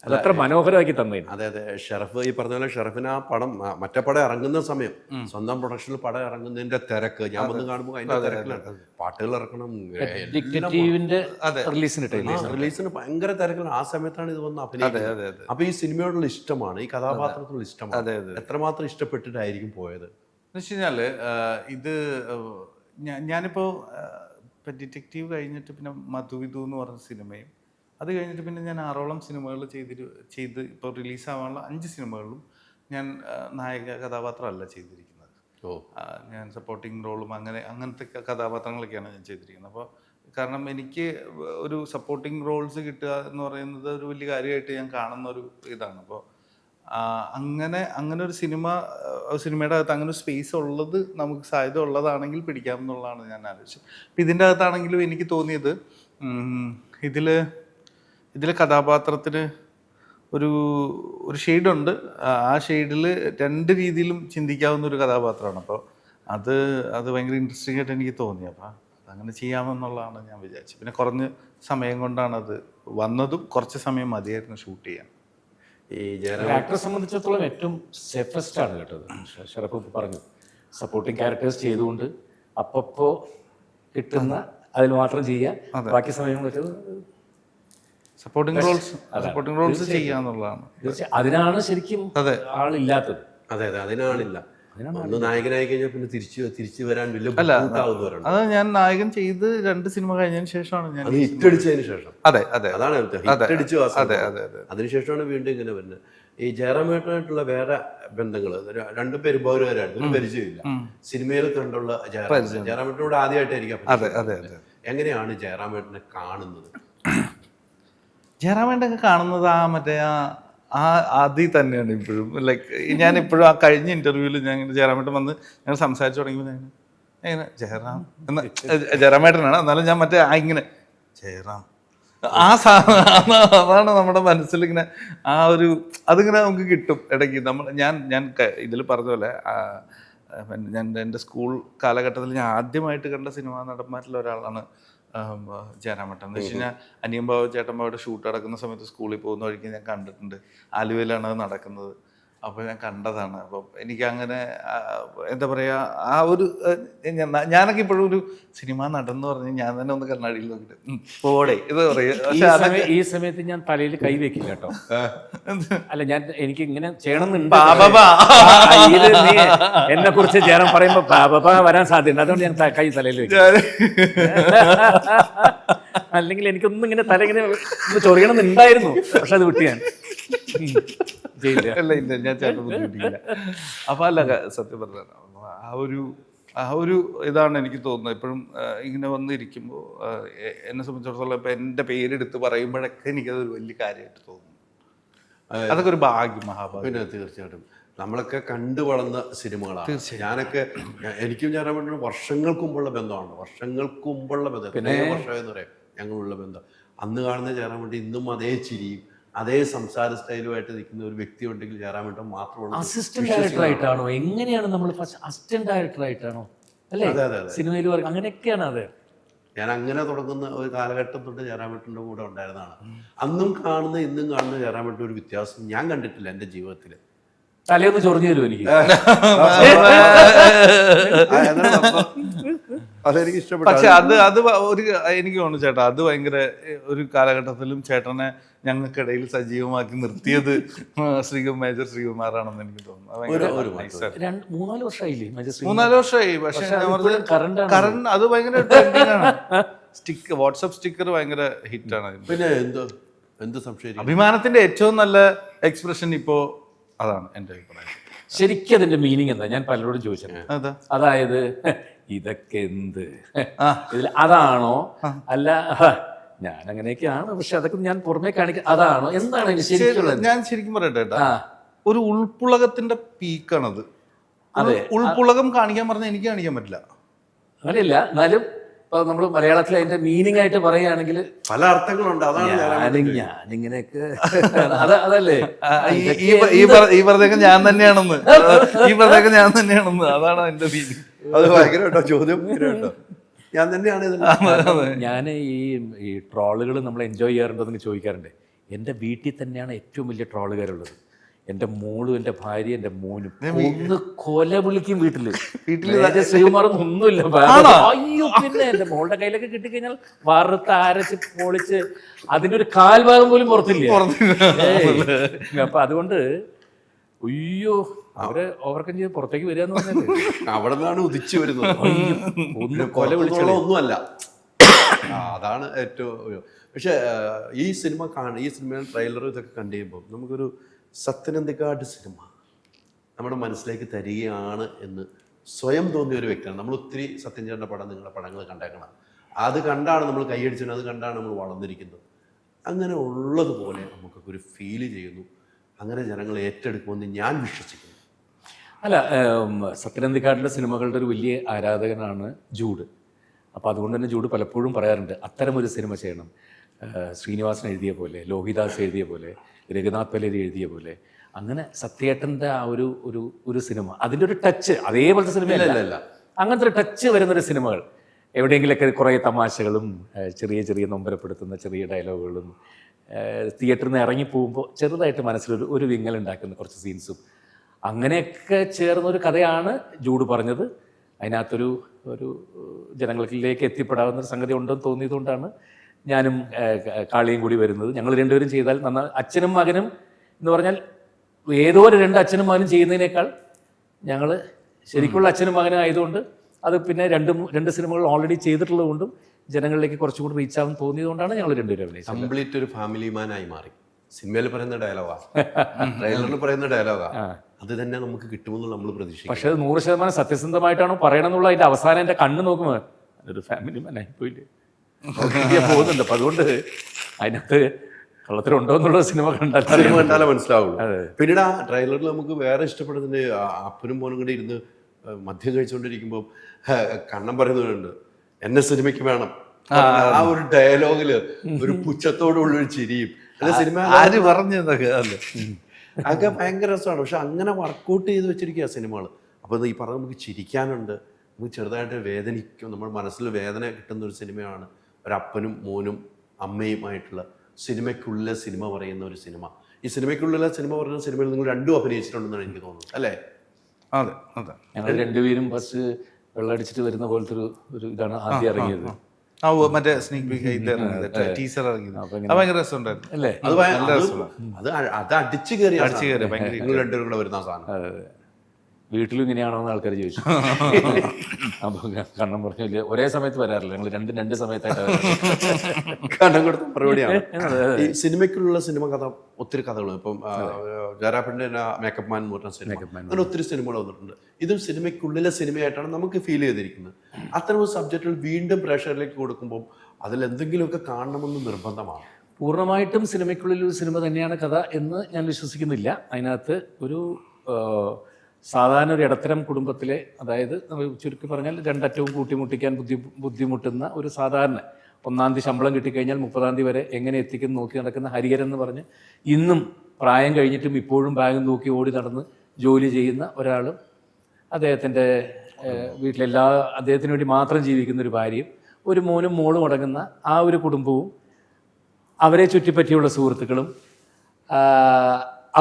അതത്ര മനോഹരമാക്കി തന്നേന്. അതെ, ഷറഫ് ഈ പറഞ്ഞ പോലെ ഷറഫിന് ആ പടം മറ്റേ പടം ഇറങ്ങുന്ന സമയം, സ്വന്തം പ്രൊഡക്ഷനിൽ പടം ഇറങ്ങുന്നതിന്റെ തിരക്ക് ഞാൻ വന്ന് കാണുമ്പോൾ അതിന്റെ തിരക്കിലാണ്. പാട്ടുകൾ ഇറക്കണം, റിലീസിന് ഭയങ്കര തിരക്കിലാണ്. ആ സമയത്താണ് ഇത് വന്ന് അഭിനയിക്കുന്നത്. അപ്പൊ ഈ സിനിമയോടുള്ള ഇഷ്ടമാണ്, ഈ കഥാപാത്രത്തിലുള്ള ഇഷ്ടമാണ്. എത്രമാത്രം ഇഷ്ടപ്പെട്ടിട്ടായിരിക്കും പോയത് എന്ന് വെച്ച് കഴിഞ്ഞാല് ഇത് ഞാനിപ്പോ ഡിറ്റക്റ്റീവ് കഴിഞ്ഞിട്ട് പിന്നെ മധുവിധു എന്ന് പറഞ്ഞ സിനിമയും അത് കഴിഞ്ഞിട്ട് പിന്നെ ഞാൻ 6ഓളം സിനിമകൾ ചെയ്ത് ഇപ്പോൾ റിലീസാവാനുള്ള 5 സിനിമകളിലും ഞാൻ നായക കഥാപാത്രമല്ല ചെയ്തിരിക്കുന്നത്. ഞാൻ സപ്പോർട്ടിങ് റോളും അങ്ങനത്തെ കഥാപാത്രങ്ങളൊക്കെയാണ് ഞാൻ ചെയ്തിരിക്കുന്നത്. അപ്പോൾ കാരണം എനിക്ക് ഒരു സപ്പോർട്ടിങ് റോൾസ് കിട്ടുക എന്ന് പറയുന്നത് ഒരു വലിയ കാര്യമായിട്ട് ഞാൻ കാണുന്ന ഒരു ഇതാണ്. അപ്പോൾ അങ്ങനെ ഒരു സിനിമയുടെ അകത്ത് അങ്ങനെ ഒരു സ്പേസ് ഉള്ളത്, നമുക്ക് സാധ്യത ഉള്ളതാണെങ്കിൽ പിടിക്കാമെന്നുള്ളതാണ് ഞാൻ ആലോചിച്ചത്. അപ്പം ഇതിൻ്റെ അകത്താണെങ്കിലും എനിക്ക് തോന്നിയത് ഇതിലെ കഥാപാത്രത്തിന് ഒരു ഷെയ്ഡുണ്ട്. ആ ഷെയ്ഡിൽ 2 രീതിയിലും ചിന്തിക്കാവുന്ന ഒരു കഥാപാത്രമാണ്. അപ്പോൾ അത് ഭയങ്കര ഇൻട്രസ്റ്റിംഗ് ആയിട്ട് എനിക്ക് തോന്നി. അപ്പോൾ അതങ്ങനെ ചെയ്യാമെന്നുള്ളതാണ് ഞാൻ വിചാരിച്ചത്. പിന്നെ കുറഞ്ഞ സമയം കൊണ്ടാണ് അത് വന്നതും, കുറച്ച് സമയം മതിയായിരുന്നു ഷൂട്ട് ചെയ്യാൻ. ഈ ആക്ടറെ സംബന്ധിച്ചിടത്തോളം ഏറ്റവും സേഫസ്റ്റ് ആണ് കേട്ടത്. ഷറഫ് പറഞ്ഞു, സപ്പോർട്ടിങ് ക്യാരക്ടേഴ്സ് ചെയ്തുകൊണ്ട് അപ്പപ്പോ കിട്ടുന്ന അതിൽ മാത്രം ചെയ്യുക, ബാക്കി സമയം സപ്പോർട്ടിംഗ് റോൾസ് ചെയ്യാന്നുള്ളതാണ്. അതിനാണ് ശരിക്കും ആളില്ലാത്തത്. അതെ, അതിനാളില്ല. ഒന്ന് നായകനായി കഴിഞ്ഞാൽ പിന്നെ തിരിച്ചു വരാൻ വലിയ അത് ഞാൻ നായകൻ ചെയ്ത് 2 സിനിമ കഴിഞ്ഞതിന് ശേഷമാണ് ഞാൻ ഹിറ്റടിച്ചതിന് ശേഷം. അതെ അതാണ് ഹിറ്റടിച്ചു. അതിനുശേഷമാണ് വീണ്ടും ഇങ്ങനെ വരുന്നത്. ഈ ജയറാമേട്ടനായിട്ടുള്ള വേറെ ബന്ധങ്ങൾ രണ്ടുപേരും പൗരവരായിരുന്നു, ഒരു പരിചയമില്ല. സിനിമയിൽ കണ്ടുള്ള ജയറാമേട്ടനോട് ആദ്യമായിട്ടായിരിക്കും. അതെ അതെ അതെ. എങ്ങനെയാണ് ജയറാമേട്ടനെ കാണുന്നത്? ജയറാമേട്ടൊക്കെ കാണുന്നത് ആ ആദ്യം തന്നെയാണ് ഇപ്പോഴും. ലൈക്ക് ഞാൻ ഇപ്പോഴും ആ കഴിഞ്ഞ ഇന്റർവ്യൂവിൽ ഞാൻ ജയറാമേട്ടൻ വന്ന് ഞങ്ങൾ സംസാരിച്ചു തുടങ്ങിയപ്പോൾ ഞാൻ എങ്ങനെ ജയറാം എന്ന ജയറാമേട്ടനാണ്, എന്നാലും ഞാൻ ഇങ്ങനെ ജയറാം അതാണ് നമ്മുടെ മനസ്സിൽ ഇങ്ങനെ ആ ഒരു അതിങ്ങനെ നമുക്ക് കിട്ടും ഇടയ്ക്ക്. ഞാൻ ഇതിൽ പറഞ്ഞ പോലെ എൻ്റെ സ്കൂൾ കാലഘട്ടത്തിൽ ഞാൻ ആദ്യമായിട്ട് കണ്ട സിനിമാ നടന്മാരിൽ ഒരാളാണ് ജയറാമേട്ടൻ. എന്ന് വെച്ച് കഴിഞ്ഞാൽ അനിയമ്പാവ് ചേട്ടമ്പാവയുടെ ഷൂട്ട് നടക്കുന്ന സമയത്ത് സ്കൂളിൽ പോകുന്ന വഴിക്ക് ഞാൻ കണ്ടിട്ടുണ്ട്. ആലുവയിലാണ് അത് നടക്കുന്നത്. അപ്പോൾ ഞാൻ കണ്ടതാണ്. അപ്പം എനിക്ക് അങ്ങനെ എന്താ പറയുക, ആ ഒരു ഞാനൊക്കെ ഇപ്പോഴും ഒരു സിനിമ നടന്ന് പറഞ്ഞ് ഞാൻ തന്നെ ഒന്ന് കണ്ണാടിയിൽ നോക്കിയിട്ട് പോടെ ഇത് പറയും. ഈ സമയത്ത് ഞാൻ തലയിൽ കൈ വെക്കില്ല കേട്ടോ. അല്ല, എനിക്ക് ഇങ്ങനെ ചെയ്യണമെന്നുണ്ട്. എന്നെ കുറിച്ച് ചേരാൻ പറയുമ്പോ ബാബാ വരാൻ സാധ്യത, അതുകൊണ്ട് ഞാൻ കൈ തലയിൽ വെക്കും. അല്ലെങ്കിൽ എനിക്കൊന്നും ഇങ്ങനെ തല ഇങ്ങനെ ചൊറിയണമെന്നുണ്ടായിരുന്നു, പക്ഷെ അത് വിട്ടു ഞാൻ. ഇല്ല ഞാൻ ചേട്ടനൊന്നും കിട്ടിയില്ല. അപ്പൊ അല്ല, സത്യം പറഞ്ഞ ആ ഒരു ഇതാണ് എനിക്ക് തോന്നുന്നത്. എപ്പോഴും ഇങ്ങനെ വന്നിരിക്കുമ്പോൾ എന്നെ സംബന്ധിച്ചിടത്തോളം ഇപ്പൊ എൻ്റെ പേരെടുത്ത് പറയുമ്പോഴൊക്കെ എനിക്കതൊരു വലിയ കാര്യമായിട്ട് തോന്നുന്നു. അതൊക്കെ ഒരു ഭാഗ്യം, മഹാഭാഗ്യം. പിന്നെ തീർച്ചയായിട്ടും നമ്മളൊക്കെ കണ്ടു വളർന്ന സിനിമകളാണ്. എനിക്കും ജയറാമേട്ടനും വർഷങ്ങൾക്ക് മുമ്പുള്ള ബന്ധമാണ്. വർഷങ്ങൾക്ക് മുമ്പുള്ള ബന്ധം, വർഷം എന്ന് പറയാം ഞങ്ങളുള്ള ബന്ധം. അന്ന് കാണുന്ന ജയറാമേട്ടൻ ഇന്നും അതേ ചിരിയും അതേ സംസാര സ്റ്റൈലുമായിട്ട് നിൽക്കുന്ന ഒരു വ്യക്തി ഉണ്ടെങ്കിൽ ജയറാമേട്ടൻ മാത്രമാണ്. അസിസ്റ്റന്റ് ഡയറക്ടർ ആയിട്ടാണോ, എങ്ങനെയാണ് നമ്മൾ അസിസ്റ്റന്റ് ഡയറക്ടർ ആയിട്ടാണോ അല്ലേ സിനിമയിൽ അങ്ങനെയൊക്കെയാണ്? അതെ, ഞാൻ അങ്ങനെ തുടങ്ങുന്ന ഒരു കാലഘട്ടം തൊട്ട് ജയറാമേട്ടൻ്റെ കൂടെ ഉണ്ടായിരുന്നതാണ്. അന്നും കാണുന്ന ഇന്നും കാണുന്ന ജയറാമേട്ടൻ ഒരു വ്യത്യാസം ഞാൻ കണ്ടിട്ടില്ല എൻ്റെ ജീവിതത്തിൽ. തലേന്ന് ചൊറിഞ്ഞു തരും എനിക്ക്. അതെനിക്ക് ഇഷ്ടപ്പെട്ടു. പക്ഷെ അത് ഒരു എനിക്ക് തോന്നുന്നു ചേട്ടാ, അത് ഭയങ്കര ഒരു കാലഘട്ടത്തിലും ചേട്ടനെ ഞങ്ങൾക്കിടയിൽ സജീവമാക്കി നിർത്തിയത് മേജർ ശ്രീകുമാറാണെന്ന് എനിക്ക് തോന്നുന്നു. 3-4 വർഷമായില്ലേ? 3-4 വർഷമായി. പക്ഷെ കറണ്ട് അത് ഭയങ്കര ട്രെൻഡിങ് ആണ്. വാട്സപ്പ് സ്റ്റിക്കർ ഭയങ്കര ഹിറ്റാണ്. പിന്നെ എന്ത് സംശയം, അഭിമാനത്തിന്റെ ഏറ്റവും നല്ല എക്സ്പ്രഷൻ ഇപ്പോ അതാണ് എൻ്റെ അഭിപ്രായം. ശരിക്കും അതിന്റെ മീനിങ് എന്താ? ഞാൻ പലരോടും ചോദിച്ചത്. അതായത് ഇതൊക്കെ എന്ത് ഇതിൽ അതാണോ, അല്ല ഞാൻ അങ്ങനെയൊക്കെയാണ്, പക്ഷെ അതൊക്കെ ഞാൻ പുറമേ കാണിക്കാൻ അതാണോ, എന്താണ് ശരിക്കും? ഞാൻ ശരിക്കും പറയട്ടെ ഏട്ടാ, ഒരു ഉൾപ്പുളകത്തിന്റെ പീക്കാണത്. അതെ, ഉൾപ്പുളകം കാണിക്കാൻ പറഞ്ഞാൽ എനിക്ക് കാണിക്കാൻ പറ്റില്ല. അങ്ങനെയല്ല, എന്നാലും ഇപ്പൊ നമ്മൾ മലയാളത്തിൽ അതിന്റെ മീനിങ് ആയിട്ട് പറയുകയാണെങ്കിൽ പല അർത്ഥങ്ങളുണ്ട്. അതാണ് ഞാനിങ്ങനെയൊക്കെ അതല്ലേ ഈ പറഞ്ഞൊക്കെ ഞാൻ തന്നെയാണെന്ന് അതാണ് എന്റെ മീനിങ്. അത് ഭയങ്കര കേട്ടോ, ചോദ്യം കേട്ടോ, ഞാൻ തന്നെയാണ്. ഞാൻ ഈ ട്രോളുകൾ നമ്മൾ എൻജോയ് ചെയ്യാറുണ്ടെന്ന് ചോദിക്കാറുണ്ട്. എൻ്റെ വീട്ടിൽ തന്നെയാണ് ഏറ്റവും വലിയ ട്രോളുകാരുള്ളത്. എൻ്റെ മോളും എൻ്റെ ഭാര്യ എൻ്റെ മോനും ഒന്ന് കൊല വിളിക്കും വീട്ടില്. ശ്രീകുമാറൊന്നും ഒന്നുമില്ല. അയ്യോ, പിന്നെ എൻ്റെ മോളുടെ കയ്യിലൊക്കെ കിട്ടിക്കഴിഞ്ഞാൽ വറുത്ത് അരച്ച് പൊളിച്ച് അതിൻ്റെ ഒരു കാൽഭാഗം പോലും പുറത്തില്ല. അപ്പൊ അതുകൊണ്ട് അയ്യോ, അവര് ഓവർകം ചെയ്ത് പുറത്തേക്ക് വരിക എന്ന് പറഞ്ഞാൽ അവിടെ നിന്നാണ് ഉദിച്ചു വരുന്നത്. ഒന്ന് കൊല വിളിച്ചോളം ഒന്നുമല്ല. അതാണ് ഏറ്റവും. പക്ഷെ ഈ സിനിമയുടെ ട്രെയിലറും ഇതൊക്കെ കണ്ടു കഴിയുമ്പോൾ നമുക്കൊരു സത്യനന്ദിക്കാട് സിനിമ നമ്മുടെ മനസ്സിലേക്ക് തരികയാണ് എന്ന് സ്വയം തോന്നിയ ഒരു വ്യക്തിയാണ്. നമ്മൾ ഒത്തിരി സത്യൻ ചേട്ടൻ്റെ പടം, നിങ്ങളുടെ പടങ്ങൾ കണ്ടേക്കണം. അത് കണ്ടാണ് നമ്മൾ കൈയടിച്ചത്, അത് കണ്ടാണ് നമ്മൾ വളർന്നിരിക്കുന്നത്. അങ്ങനെ ഉള്ളതുപോലെ നമുക്കൊക്കെ ഒരു ഫീല് ചെയ്യുന്നു. അങ്ങനെ ജനങ്ങൾ ഏറ്റെടുക്കുമെന്ന് ഞാൻ വിശ്വസിക്കുന്നു. അല്ല, സത്യനന്ദിക്കാടിൻ്റെ സിനിമകളുടെ ഒരു വലിയ ആരാധകനാണ് ജൂഡ്. അപ്പോൾ അതുകൊണ്ട് തന്നെ ജൂഡ് പലപ്പോഴും പറയാറുണ്ട് അത്തരമൊരു സിനിമ ചെയ്യണം. ശ്രീനിവാസൻ എഴുതിയ പോലെ, ലോഹിദാസ് എഴുതിയ പോലെ, രഘുനാഥ് പലേരി എഴുതിയ പോലെ, അങ്ങനെ സത്യേട്ടൻ്റെ ആ ഒരു സിനിമ, അതിൻ്റെ ഒരു ടച്ച് അതേപോലത്തെ സിനിമയല്ല, അങ്ങനത്തെ ഒരു ടച്ച് വരുന്നൊരു സിനിമകൾ, എവിടെയെങ്കിലൊക്കെ കുറേ തമാശകളും ചെറിയ ചെറിയ നൊമ്പരപ്പെടുത്തുന്ന ചെറിയ ഡയലോഗുകളും, തിയേറ്ററിൽ നിന്ന് ഇറങ്ങിപ്പോകുമ്പോൾ ചെറുതായിട്ട് മനസ്സിലൊരു വിങ്ങലുണ്ടാക്കുന്ന കുറച്ച് സീൻസും, അങ്ങനെയൊക്കെ ചേർന്നൊരു കഥയാണ് ജൂഡ് പറഞ്ഞത്. അതിനകത്തൊരു ജനങ്ങളിലേക്ക് എത്തിപ്പെടാവുന്നൊരു സംഗതി ഉണ്ടെന്ന് തോന്നിയതുകൊണ്ടാണ് ഞാനും കാളിയും കൂടി വരുന്നത്. ഞങ്ങൾ രണ്ടുപേരും ചെയ്താൽ അച്ഛനും മകനും എന്ന് പറഞ്ഞാൽ ഏതോ ഒരു 2 അച്ഛനും മകനും ചെയ്യുന്നതിനേക്കാൾ ഞങ്ങൾ ശരിക്കുള്ള അച്ഛനും മകനും ആയതുകൊണ്ട് അത് പിന്നെ രണ്ട് സിനിമകൾ ഓൾറെഡി ചെയ്തിട്ടുള്ളത് കൊണ്ടും ജനങ്ങളിലേക്ക് കുറച്ചും കൂടി റീച്ച് ആവാൻ തോന്നിയതുകൊണ്ടാണ് ഞങ്ങൾ രണ്ടുപേരും അഭിനയിച്ചത്. കംപ്ലീറ്റ് ഒരു ഫാമിലി മാനായി മാറി സിനിമയിൽ പറയുന്ന ഡയലോഗാ, ട്രെയിലറിൽ പറയുന്ന ഡയലോഗാ, അത് തന്നെ നമുക്ക് കിട്ടുമെന്ന് നമ്മൾ പ്രതീക്ഷിക്കും. പക്ഷെ അത് 100% സത്യസന്ധമായിട്ടാണ് പറയണമെന്നുള്ള അതിന്റെ അവസാനം എൻ്റെ കണ്ണ് നോക്കുമ്പോൾ ഒരു ഫാമിലി മാനായി പോയില്ലേ പോകുന്നുണ്ട്. അപ്പം അതുകൊണ്ട് അതിനകത്ത് കള്ളത്തിലുണ്ടോ എന്നുള്ള സിനിമ കണ്ടാലേ മനസ്സിലാവുള്ളൂ. പിന്നീട് ആ ട്രെയിലറിൽ നമുക്ക് വേറെ ഇഷ്ടപ്പെടുന്നതിന് അപ്പനും മോനും കൂടെ ഇരുന്ന് മദ്യം കഴിച്ചുകൊണ്ടിരിക്കുമ്പോൾ കണ്ണൻ പറയുന്നുണ്ട് എന്നെ സിനിമയ്ക്ക് വേണം. ആ ഒരു ഡയലോഗില് ഒരു പുച്ഛത്തോടുള്ളൊരു ചിരിയും സിനിമ ആര് പറഞ്ഞതൊക്കെ അല്ലേ, അതൊക്കെ ഭയങ്കര രസമാണ്. പക്ഷെ അങ്ങനെ വർക്കൗട്ട് ചെയ്ത് വെച്ചിരിക്കുക സിനിമകൾ. അപ്പോൾ ഈ പറഞ്ഞ നമുക്ക് ചിരിക്കാനുണ്ട്, നമുക്ക് ചെറുതായിട്ട് വേദനിക്കും, നമ്മുടെ മനസ്സിൽ വേദന കിട്ടുന്ന ഒരു സിനിമയാണ് ഒരപ്പനും മോനും അമ്മയുമായിട്ടുള്ള സിനിമയ്ക്കുള്ളിലെ സിനിമ പറയുന്ന ഒരു സിനിമ. ഈ സിനിമയ്ക്കുള്ളിലെ സിനിമ പറയുന്ന സിനിമയിൽ നിങ്ങൾ രണ്ടും അഭിനയിച്ചിട്ടുണ്ടെന്നാണ് എനിക്ക് തോന്നുന്നത്, അല്ലേ? അതെ അതെ. ഞങ്ങൾ രണ്ടുപേരും ഫസ്റ്റ് വെള്ളമടിച്ചിട്ട് വരുന്ന പോലത്തെ ഒരു ഇതാണ് ആദ്യം ഇറങ്ങിയത്. ആ മറ്റേ സ്നീക് പീക്ക് ടീസർ ഇറങ്ങിയത് അത് ഭയങ്കര രസമുണ്ടായിരുന്നു അല്ലേ? അത് അടിച്ചു കയറി ഭയങ്കര നിങ്ങൾ രണ്ടുപേരും കൂടെ വരുന്ന സാധനം. വീട്ടിലും ഇങ്ങനെയാണോ എന്ന് ആൾക്കാർ ചോദിച്ചു. അപ്പൊ കണ്ണം പറഞ്ഞില്ല, ഒരേ സമയത്ത് വരാറില്ല, ഞങ്ങൾ രണ്ട് സമയത്തായിട്ട് കണ്ണം കൊടുത്ത മറുപടിയാണ്. ഈ സിനിമയ്ക്കുള്ള സിനിമ കഥ ഒത്തിരി കഥകളും ഇപ്പം ജയറാപ്പിന്റെ മേക്കപ്പ് മാൻ എന്ന് പറഞ്ഞ സിനിമ, അങ്ങനെ ഒത്തിരി സിനിമകൾ വന്നിട്ടുണ്ട്. ഇതും സിനിമയ്ക്കുള്ളിലെ സിനിമയായിട്ടാണ് നമുക്ക് ഫീൽ ചെയ്തിരിക്കുന്നത്. അത്തരം ഒരു സബ്ജക്റ്റുകൾ വീണ്ടും പ്രേക്ഷകരിലേക്ക് കൊടുക്കുമ്പോൾ അതിൽ എന്തെങ്കിലുമൊക്കെ കാണണമെന്ന് നിർബന്ധമാണ്. പൂർണ്ണമായിട്ടും സിനിമയ്ക്കുള്ളിൽ ഒരു സിനിമ തന്നെയാണ് കഥ എന്ന് ഞാൻ വിശ്വസിക്കുന്നില്ല. അതിനകത്ത് ഒരു സാധാരണ ഒരു ഇടത്തരം കുടുംബത്തിലെ, അതായത് ചുരുക്കി പറഞ്ഞാൽ രണ്ടറ്റവും കൂട്ടിമുട്ടിക്കാൻ ബുദ്ധിമുട്ടുന്ന ഒരു സാധാരണ 1-ാം തീയതി ശമ്പളം കിട്ടിക്കഴിഞ്ഞാൽ 30-ാം തീയതി വരെ എങ്ങനെ എത്തിക്കും നോക്കി നടക്കുന്ന ഹരിഹരൻ എന്ന് പറഞ്ഞ് ഇന്നും പ്രായം കഴിഞ്ഞിട്ടും ഇപ്പോഴും ബാഗ് നോക്കി ഓടി നടന്ന് ജോലി ചെയ്യുന്ന ഒരാളും അദ്ദേഹത്തിൻ്റെ അദ്ദേഹത്തിന് വേണ്ടി മാത്രം ജീവിക്കുന്ന ഒരു ഭാര്യയും ഒരു മോനും മോളും അടങ്ങുന്ന ആ ഒരു കുടുംബവും അവരെ ചുറ്റിപ്പറ്റിയുള്ള സുഹൃത്തുക്കളും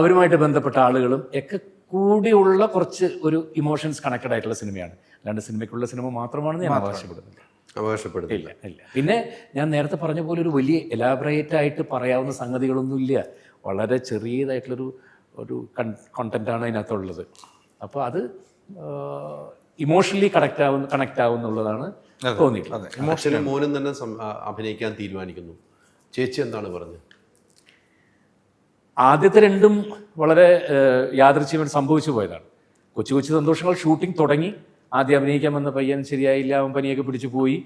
അവരുമായിട്ട് ബന്ധപ്പെട്ട ആളുകളും ഒക്കെ കൂടിയുള്ള കുറച്ച് ഒരു ഇമോഷൻസ് കണക്റ്റഡ് ആയിട്ടുള്ള സിനിമയാണ്. അല്ലാണ്ട് സിനിമയ്ക്കുള്ള സിനിമ മാത്രമാണെന്ന് ഞാൻ അവകാശപ്പെടുന്നില്ല. ഇല്ല. പിന്നെ ഞാൻ നേരത്തെ പറഞ്ഞ പോലെ ഒരു വലിയ എലാബറേറ്റ് ആയിട്ട് പറയാവുന്ന സംഗതികളൊന്നുമില്ല. വളരെ ചെറിയതായിട്ടുള്ളൊരു കണ്ടന്റാണ് അതിനകത്തുള്ളത്. അപ്പോൾ അത് ഇമോഷണലി കണക്റ്റ് ആവുന്നുള്ളതാണ് തോന്നിയിട്ടുള്ളത്. അച്ഛനും മോനും തന്നെ അഭിനയിക്കാൻ തീരുമാനിക്കുന്നു. ചേച്ചി എന്താണ് പറഞ്ഞത്? ആദ്യത്തെ രണ്ടും വളരെ യാദൃച്ഛികമായിട്ട് സംഭവിച്ചു പോയതാണ്. കൊച്ചു കൊച്ചു സന്തോഷങ്ങൾ ഷൂട്ടിംഗ് തുടങ്ങി. ആദ്യം അഭിനയിക്കാൻ വന്ന പയ്യൻ ശരിയായില്ല, അവൻ പനിയൊക്കെ പിടിച്ചു പോയി.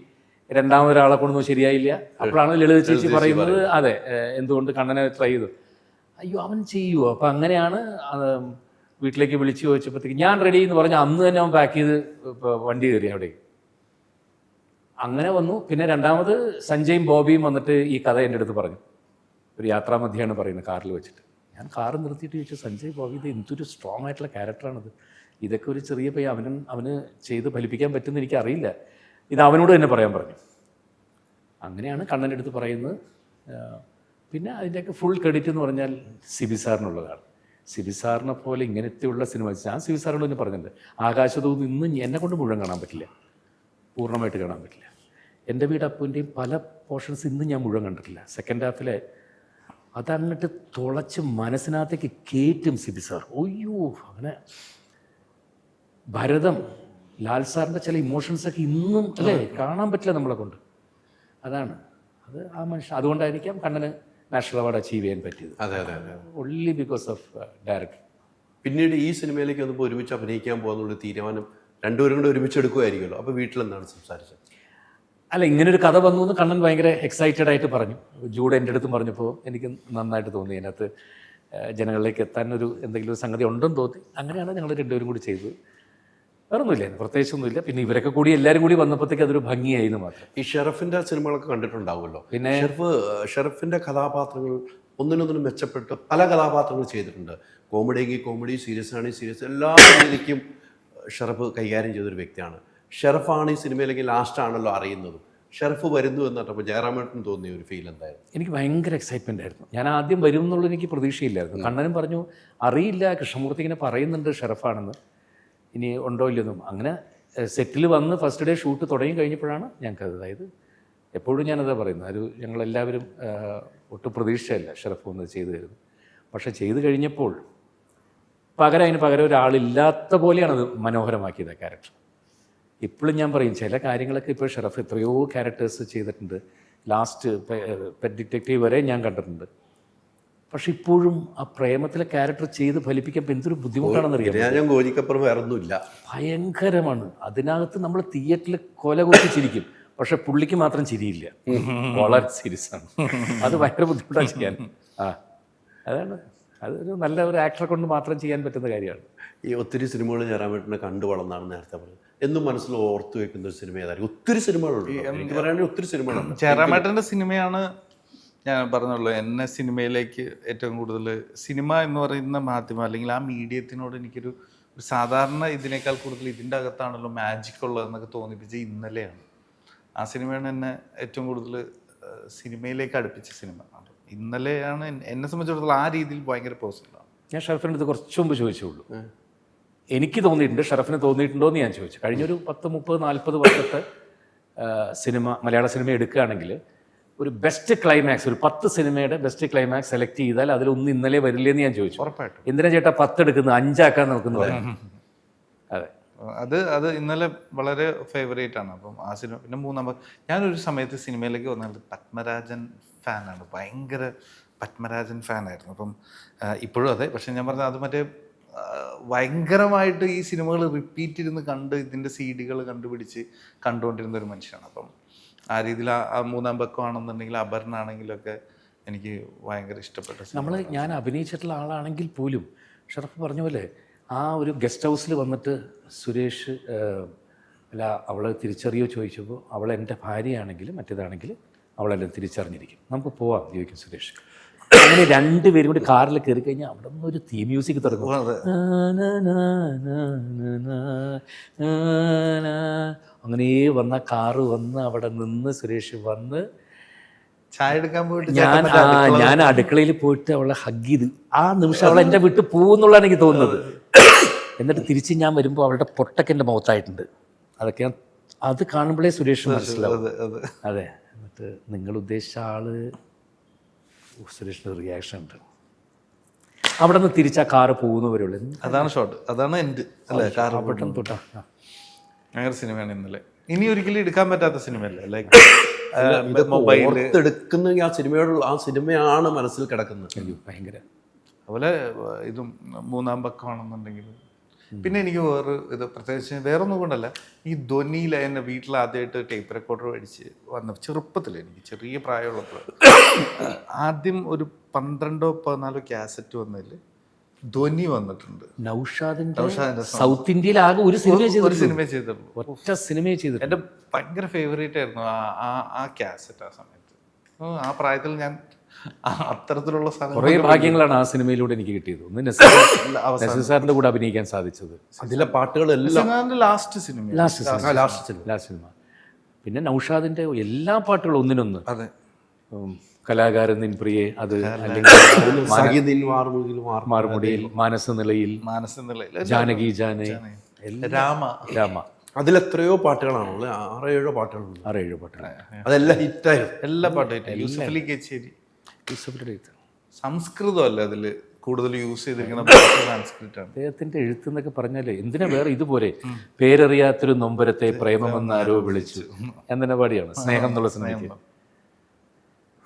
രണ്ടാമതൊരാളെ കൊണ്ടൊന്നും ശരിയായില്ല. അപ്പോഴാണ് ലളിത ചേച്ചി പറയുന്നത്, അതെ, എന്തുകൊണ്ട് കണ്ണനെ ട്രൈ ചെയ്തു. അയ്യോ അവൻ ചെയ്യുമോ? അപ്പം അങ്ങനെയാണ് വീട്ടിലേക്ക് വിളിച്ചു ചോദിച്ചപ്പോഴത്തേക്ക് ഞാൻ റെഡി എന്ന് പറഞ്ഞാൽ അന്ന് തന്നെ അവൻ പാക്ക് ചെയ്ത് വണ്ടി കയറി അവിടെ. അങ്ങനെ വന്നു. പിന്നെ രണ്ടാമത് സഞ്ജയും ബോബിയും വന്നിട്ട് ഈ കഥ എൻ്റെ അടുത്ത് പറഞ്ഞു. ഒരു യാത്രാമധ്യയാണ് പറയുന്നത്, കാറിൽ വെച്ചിട്ട്. ഞാൻ കാറ് നിർത്തിയിട്ട് ചോദിച്ചു, സഞ്ജയ് ബോബി ഇത് എന്തൊരു സ്ട്രോങ് ആയിട്ടുള്ള ക്യാരക്ടറാണിത്, ഇതൊക്കെ ഒരു ചെറിയ പയ്യൻ അവന് ചെയ്ത് ഫലിപ്പിക്കാൻ പറ്റുമെന്ന് എനിക്കറിയില്ല, ഇത് അവനോട് തന്നെ പറയാൻ പറഞ്ഞു. അങ്ങനെയാണ് കണ്ണൻ്റെ അടുത്ത് പറയുന്നത്. പിന്നെ അതിൻ്റെയൊക്കെ ഫുൾ ക്രെഡിറ്റ് എന്ന് പറഞ്ഞാൽ സിബി സാറിനുള്ളതാണ്. സിബി സാറിനെ പോലെ ഇങ്ങനത്തെയുള്ള സിനിമ ഞാൻ സിബി സാറിനോട് തന്നെ പറഞ്ഞിട്ടുണ്ട്. ആകാശദൂത് ഇന്നും എന്നെ കൊണ്ട് മുഴുവൻ കാണാൻ പറ്റില്ല, പൂർണ്ണമായിട്ട് കാണാൻ പറ്റില്ല. എൻ്റെ വീട് അപ്പൂൻ്റെയും പല പോർഷൻസ് ഇന്നും ഞാൻ മുഴുവൻ കണ്ടിട്ടില്ല. സെക്കൻഡ് ഹാഫിലെ അതങ്ങോട്ട് തുളച്ച് മനസ്സിനകത്തേക്ക് കയറ്റും സിബി സാർ. ഒയ്യോ, അങ്ങനെ ഭരതം, ലാൽ സാറിൻ്റെ ചില ഇമോഷൻസൊക്കെ ഇന്നും അല്ലേ കാണാൻ പറ്റില്ല നമ്മളെ കൊണ്ട്. അതാണ് അത് ആ മനുഷ്യൻ. അതുകൊണ്ടായിരിക്കാം കണ്ണന് നാഷണൽ അവാർഡ് അച്ചീവ് ചെയ്യാൻ പറ്റിയത്. അതെ, ഒൺലി ബിക്കോസ് ഓഫ് ഡയറക്ടർ. പിന്നീട് ഈ സിനിമയിലേക്ക് വന്നപ്പോൾ ഒരുമിച്ച് അഭിനയിക്കാൻ പോകുന്നുള്ള തീരുമാനം രണ്ടുപേരും കൂടെ ഒരുമിച്ച് എടുക്കുമായിരിക്കുമല്ലോ. അപ്പോൾ വീട്ടിലെന്താണ് സംസാരിച്ചത്? അല്ല, ഇങ്ങനൊരു കഥ വന്നു എന്ന് കണ്ണൻ ഭയങ്കര എക്സൈറ്റഡ് ആയിട്ട് പറഞ്ഞു. ജൂഡ് എൻ്റെ അടുത്തും പറഞ്ഞപ്പോൾ എനിക്ക് നന്നായിട്ട് തോന്നി. അതിനകത്ത് ജനങ്ങളിലേക്ക് എത്താനൊരു എന്തെങ്കിലും ഒരു സംഗതി ഉണ്ടെന്ന് തോന്നി. അങ്ങനെയാണ് ഞങ്ങൾ രണ്ടുപേരും കൂടി ചെയ്തത്. വേറൊന്നുമില്ല, പ്രത്യേകിച്ചൊന്നുമില്ല. പിന്നെ ഇവരൊക്കെ കൂടി എല്ലാവരും കൂടി വന്നപ്പോഴത്തേക്ക് അതൊരു ഭംഗിയായിരുന്നു മാത്രം. ഈ ഷെറഫിൻ്റെ സിനിമകളൊക്കെ കണ്ടിട്ടുണ്ടാവുമല്ലോ. പിന്നെ ഷെറഫിൻ്റെ കഥാപാത്രങ്ങൾ ഒന്നിനൊന്നിനും മെച്ചപ്പെട്ട് പല കഥാപാത്രങ്ങൾ ചെയ്തിട്ടുണ്ട്. കോമഡിയെങ്കിൽ കോമഡി, സീരിയസ് ആണെങ്കിൽ സീരിയസ്, എല്ലാ രീതിക്കും ഷെറഫ് കൈകാര്യം ചെയ്തൊരു വ്യക്തിയാണ്. ഷെറഫാണ് ഈ സിനിമയിലേക്ക് ലാസ്റ്റ് ആണല്ലോ അറിയുന്നത്. ഷെറഫ് വരുന്നു എന്നിട്ടപ്പോൾ ജയറാമേട്ടന് തോന്നിയ ഒരു ഫീൽ എന്തായിരുന്നു? എനിക്ക് ഭയങ്കര എക്സൈറ്റ്മെൻ്റ് ആയിരുന്നു. ഞാൻ ആദ്യം വരും എന്നുള്ളത് എനിക്ക് പ്രതീക്ഷയില്ലായിരുന്നു. കണ്ണനും പറഞ്ഞു അറിയില്ല, കൃഷ്ണമൂർത്തി ഇങ്ങനെ പറയുന്നുണ്ട് ഷെറഫാണെന്ന്, ഇനി ഉണ്ടോ ഇല്ലെന്നും. അങ്ങനെ സെറ്റിൽ വന്ന് ഫസ്റ്റ് ഡേ ഷൂട്ട് തുടങ്ങി കഴിഞ്ഞപ്പോഴാണ് ഞങ്ങൾക്കത്, അതായത് എപ്പോഴും ഞാനതാ പറയുന്നത്, ഞങ്ങളെല്ലാവരും ഒട്ടും പ്രതീക്ഷയല്ല ഷെറഫ് ഒന്ന് ചെയ്തു തരുന്നു. പക്ഷെ ചെയ്തു കഴിഞ്ഞപ്പോൾ അതിന് പകരം ഒരാളില്ലാത്ത പോലെയാണ് അത് മനോഹരമാക്കിയത് ക്യാരക്ടർ. ഇപ്പോഴും ഞാൻ പറയും ചില കാര്യങ്ങളൊക്കെ ഇപ്പോൾ ഷെറഫ് എത്രയോ ക്യാരക്ടേഴ്സ് ചെയ്തിട്ടുണ്ട്. ലാസ്റ്റ് പെറ്റ് ഡിറ്റക്റ്റീവ് വരെ ഞാൻ കണ്ടിട്ടുണ്ട്. പക്ഷെ ഇപ്പോഴും ആ പ്രേമത്തിലെ ക്യാരക്ടർ ചെയ്ത് ഫലിപ്പിക്കാൻ എന്തൊരു ബുദ്ധിമുട്ടാണെന്നറിയാം. ഞാൻ ഗോലിക്കപ്പുറം വേറെ ഒന്നുമില്ല. ഭയങ്കരമാണ്. അതിനകത്ത് നമ്മൾ തിയേറ്ററിൽ കൊല ചിരിക്കും, പക്ഷെ പുള്ളിക്ക് മാത്രം ചിരിയില്ല, വളരെ സീരിയസ് ആണ്. അത് ഭയങ്കര ബുദ്ധിമുട്ടാണ് ചെയ്യാൻ. അതാണ്, അതൊരു നല്ല ഒരു ആക്ടറെ കൊണ്ട് മാത്രം ചെയ്യാൻ പറ്റുന്ന കാര്യമാണ്. ഈ ഒത്തിരി സിനിമകൾ ജയറാമേട്ടനെ കണ്ടു വളർന്നാണ് നേരത്തെ പറഞ്ഞത്. എന്നും മനസ്സിൽ ഓർത്തു വെക്കുന്ന ഒരു സിനിമ ഏതായിരിക്കും? ഒത്തിരി സിനിമകളുണ്ട്, എനിക്ക് പറയുകയാണെങ്കിൽ ഒത്തിരി സിനിമകളുണ്ട്. ജയറാമേട്ടൻ്റെ സിനിമയാണ് ഞാൻ പറഞ്ഞുള്ളൂ എന്നെ സിനിമയിലേക്ക് ഏറ്റവും കൂടുതൽ. സിനിമ എന്ന് പറയുന്ന മാധ്യമം അല്ലെങ്കിൽ ആ മീഡിയത്തിനോട് എനിക്കൊരു സാധാരണ ഇതിനേക്കാൾ കൂടുതൽ ഇതിൻ്റെ അകത്താണല്ലോ മാജിക് ഉള്ളതെന്നൊക്കെ തോന്നിപ്പിച്ച ഇന്നലെയാണ്. ആ സിനിമയാണ് എന്നെ ഏറ്റവും കൂടുതൽ സിനിമയിലേക്ക് അടുപ്പിച്ച സിനിമ. ഇന്നലെയാണ് എന്നെ സംബന്ധിച്ചിടത്തോളം ആ രീതിയിൽ ഭയങ്കര പോസിറ്റീവാണ്. ഞാൻ ഷറഫിൻ്റെ അടുത്ത് കുറച്ച് മുമ്പ് ചോദിച്ചുള്ളൂ, എനിക്ക് തോന്നിയിട്ടുണ്ട്, ഷറഫിന് തോന്നിയിട്ടുണ്ടോ എന്ന് ഞാൻ ചോദിച്ചു. കഴിഞ്ഞൊരു 10, 30, 40 വർഷത്തെ സിനിമ, മലയാള സിനിമ എടുക്കുകയാണെങ്കിൽ ഒരു ബെസ്റ്റ് ക്ലൈമാക്സ്, ഒരു 10 സിനിമയുടെ ബെസ്റ്റ് ക്ലൈമാക്സ് സെലക്ട് ചെയ്താൽ അതിലൊന്നും ഇന്നലെ വരില്ലെന്ന് ഞാൻ ചോദിച്ചു. ഉറപ്പായിട്ടും. എന്തിനാ ചേട്ടാ 10 എടുക്കുന്നത്, 5 ആക്കാൻ നോക്കുന്നു പറയാം. അതെ, അത് ഇന്നലെ വളരെ ഫേവറേറ്റ് ആണ്. അപ്പം ആ സിനിമ. പിന്നെ ഞാനൊരു സമയത്ത് സിനിമയിലേക്ക് വന്നത് പത്മരാജൻ ഫാനാണ്, ഭയങ്കര പത്മരാജൻ ഫാനായിരുന്നു. അപ്പം ഇപ്പോഴും അതെ. പക്ഷെ ഞാൻ പറഞ്ഞത് അത് മറ്റേ ഭയങ്കരമായിട്ട് ഈ സിനിമകൾ റിപ്പീറ്റ് ഇരുന്ന് കണ്ട് ഇതിൻ്റെ CD-കൾ കണ്ടുപിടിച്ച് കണ്ടുകൊണ്ടിരുന്ന ഒരു മനുഷ്യനാണ്. അപ്പം ആ രീതിയിൽ ആ മൂന്നാം പക്കമാണെന്നുണ്ടെങ്കിൽ അപർണാണെങ്കിലൊക്കെ എനിക്ക് ഭയങ്കര ഇഷ്ടപ്പെട്ട ഞാൻ അഭിനയിച്ചിട്ടുള്ള ആളാണെങ്കിൽ പോലും ഷറഫ് പറഞ്ഞ പോലെ ആ ഒരു ഗസ്റ്റ് ഹൗസിൽ വന്നിട്ട് സുരേഷ് അല്ല അവളെ തിരിച്ചറിയോ ചോദിച്ചപ്പോൾ അവൾ എൻ്റെ ഭാര്യയാണെങ്കിൽ മറ്റേതാണെങ്കിൽ അവളെല്ലാം തിരിച്ചറിഞ്ഞിരിക്കും. നമുക്ക് പോവാം ചോദിക്കും സുരേഷ്. അങ്ങനെ 2 പേരും കൂടി കാറിൽ കയറി കഴിഞ്ഞാൽ അവിടെ നിന്ന് ഒരു തീം മ്യൂസിക് തുടങ്ങും. അങ്ങനെ വന്ന കാറ് വന്ന് അവിടെ നിന്ന് സുരേഷ് വന്ന് ചായ എടുക്കാൻ പോയിട്ട് ഞാൻ അടുക്കളയിൽ പോയിട്ട് അവളെ ഹഗ് ചെയ്ത് ആ നിമിഷം അവളെ എൻ്റെ വിട്ട് പോകുന്നുള്ളതാണ് എനിക്ക് തോന്നുന്നത്. എന്നിട്ട് തിരിച്ച് ഞാൻ വരുമ്പോൾ അവളുടെ പൊട്ടൊക്കെ എൻ്റെ മുഖത്തായിട്ടുണ്ട്. അതൊക്കെ അത് കാണുമ്പോഴേ സുരേഷ് മനസ്സിലാവും. അതെ. എന്നിട്ട് നിങ്ങൾ ഉദ്ദേശിച്ച ആള് സുരേഷിൻ്റെ റിയാക്ഷൻ ഉണ്ട്. അവിടെ നിന്ന് തിരിച്ചാ കാറ് പോകുന്നവരുള്ളൂ. അതാണ് ഷോട്ട്, അതാണ് എൻ്റെ അല്ലേ കാർ പെട്ടെന്ന് തൊട്ടാ. അങ്ങനെ സിനിമയാണ് ഇന്നലെ. ഇനി ഒരിക്കലും എടുക്കാൻ പറ്റാത്ത സിനിമയല്ലേ, ലൈക്ക് ഓർത്തെടുക്കുന്ന ആ സിനിമയോടുള്ള ആ സിനിമയാണ് മനസ്സിൽ കിടക്കുന്നത്. ഭയങ്കര. അതുപോലെ ഇതും മൂന്നാം പക്കമാണെന്നുണ്ടെങ്കിലും. പിന്നെ എനിക്ക് ഇത് പ്രത്യേകിച്ച് വേറൊന്നും കൊണ്ടല്ല, ഈ ധ്വനിയിൽ എന്നെ വീട്ടിൽ ആദ്യമായിട്ട് ടേപ്പ് റെക്കോർഡർ മേടിച്ച് വന്ന ചെറുപ്പത്തിൽ, എനിക്ക് ചെറിയ പ്രായമുള്ളപ്പോൾ ആദ്യം ഒരു 12-14 കാസറ്റ് വന്നതിൽ ധ്വനി വന്നിട്ടുണ്ട്. നൗഷാദിന്റെ സൗത്ത് ഇന്ത്യയിൽ ആകെ ഒരു സിനിമ ചെയ്തിട്ടുള്ളൂ, ഒറ്റ സിനിമയെ ചെയ്തിട്ടുണ്ട്. എൻ്റെ ഭയങ്കര ഫേവറേറ്റ് ആയിരുന്നു ആ കാസറ്റ്. ആ സമയത്ത് ആ പ്രായത്തിൽ ഞാൻ അത്തരത്തിലുള്ള കുറേ ഭാഗ്യങ്ങളാണ് ആ സിനിമയിലൂടെ എനിക്ക് കിട്ടിയത്. ഒന്ന് നസീർ സാറിന്റെ കൂടെ അഭിനയിക്കാൻ സാധിച്ചത്, അതിലെ പാട്ടുകളെല്ലാം ലാസ്റ്റ് സിനിമ. പിന്നെ നൗഷാദിന്റെ എല്ലാ പാട്ടുകളും ഒന്നിനൊന്ന്. അതെ. കലാകാരൻ നിൻ പ്രിയേ, അത് മാറുമുടിയിൽ, മാനസനിലയിൽ, ജാനകി ജാനേ, രാമ. അതിലെത്രയോ പാട്ടുകളാണുള്ളത്, 6-7 പാട്ടുകളുണ്ട്. 6-7 പാട്ടുകൾ. അതെല്ലാം ഹിറ്റായിരുന്നു. എല്ലാ പാട്ടും ഹിറ്റായി. യൂസഫലി കേച്ചേരി സംസ്കൃതമല്ല അതിൽ കൂടുതൽ യൂസ് ചെയ്തിരിക്കുന്ന സംസ്കൃതമാണ്. അദ്ദേഹത്തിന്റെ എഴുത്തെന്നൊക്കെ പറഞ്ഞാലേ എന്തിനാ വേറെ ഇതുപോലെ പേരറിയാത്തൊരു നൊമ്പരത്തെ പ്രേമമെന്ന് ആരോ വിളിച്ചു എന്നെ പാടിയാണ് സ്നേഹം എന്നുള്ള സിനിമയ്ക്ക്.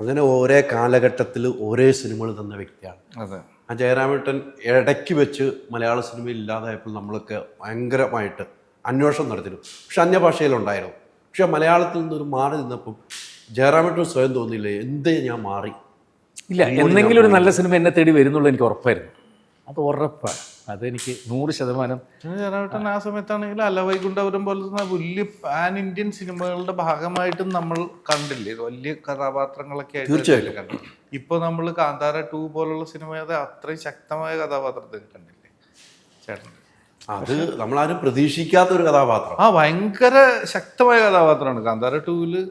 അങ്ങനെ ഓരോ കാലഘട്ടത്തിൽ ഓരോ സിനിമകൾ തന്ന വ്യക്തിയാണ്. അതെ. ആ ജയറാമേട്ടൻ ഇടയ്ക്ക് വെച്ച് മലയാള സിനിമയിൽ ഇല്ലാതായപ്പോൾ നമ്മളൊക്കെ ഭയങ്കരമായിട്ട് അന്വേഷണം നടത്തിയിരുന്നു. പക്ഷെ അന്യഭാഷയിലുണ്ടായിരുന്നു. പക്ഷെ മലയാളത്തിൽ നിന്നൊരു മാറി നിന്നപ്പം ജയറാമേട്ടൻ സ്വയം തോന്നിയില്ലേ, എന്തേ ഞാൻ മാറി? ഇല്ല, എന്തെങ്കിലും ഒരു നല്ല സിനിമ എന്നെ തേടി വരുന്നുള്ളൂ എനിക്ക് ഉറപ്പായിരുന്നു. അത് ഉറപ്പാണ്, അതെനിക്ക് 100%. ജയറാമേട്ടൻ ആ സമയത്താണെങ്കിൽ അലവൈകുണ്ഠപുരം പോലത്തെ വലിയ പാൻ ഇന്ത്യൻ സിനിമകളുടെ ഭാഗമായിട്ടും നമ്മൾ കണ്ടില്ലേ, വലിയ കഥാപാത്രങ്ങളൊക്കെ ആയിട്ട് കണ്ടു. ഇപ്പൊ നമ്മൾ കാന്താര 2 പോലുള്ള സിനിമയുടെ അത്രയും ശക്തമായ കഥാപാത്രത്തെ കണ്ടില്ലേ ചേട്ടൻ? അത് നമ്മളാരും പ്രതീക്ഷിക്കാത്ത ഒരു കഥാപാത്രം. ഭയങ്കര ശക്തമായ കഥാപാത്രമാണ് കാന്താര 2-ല്.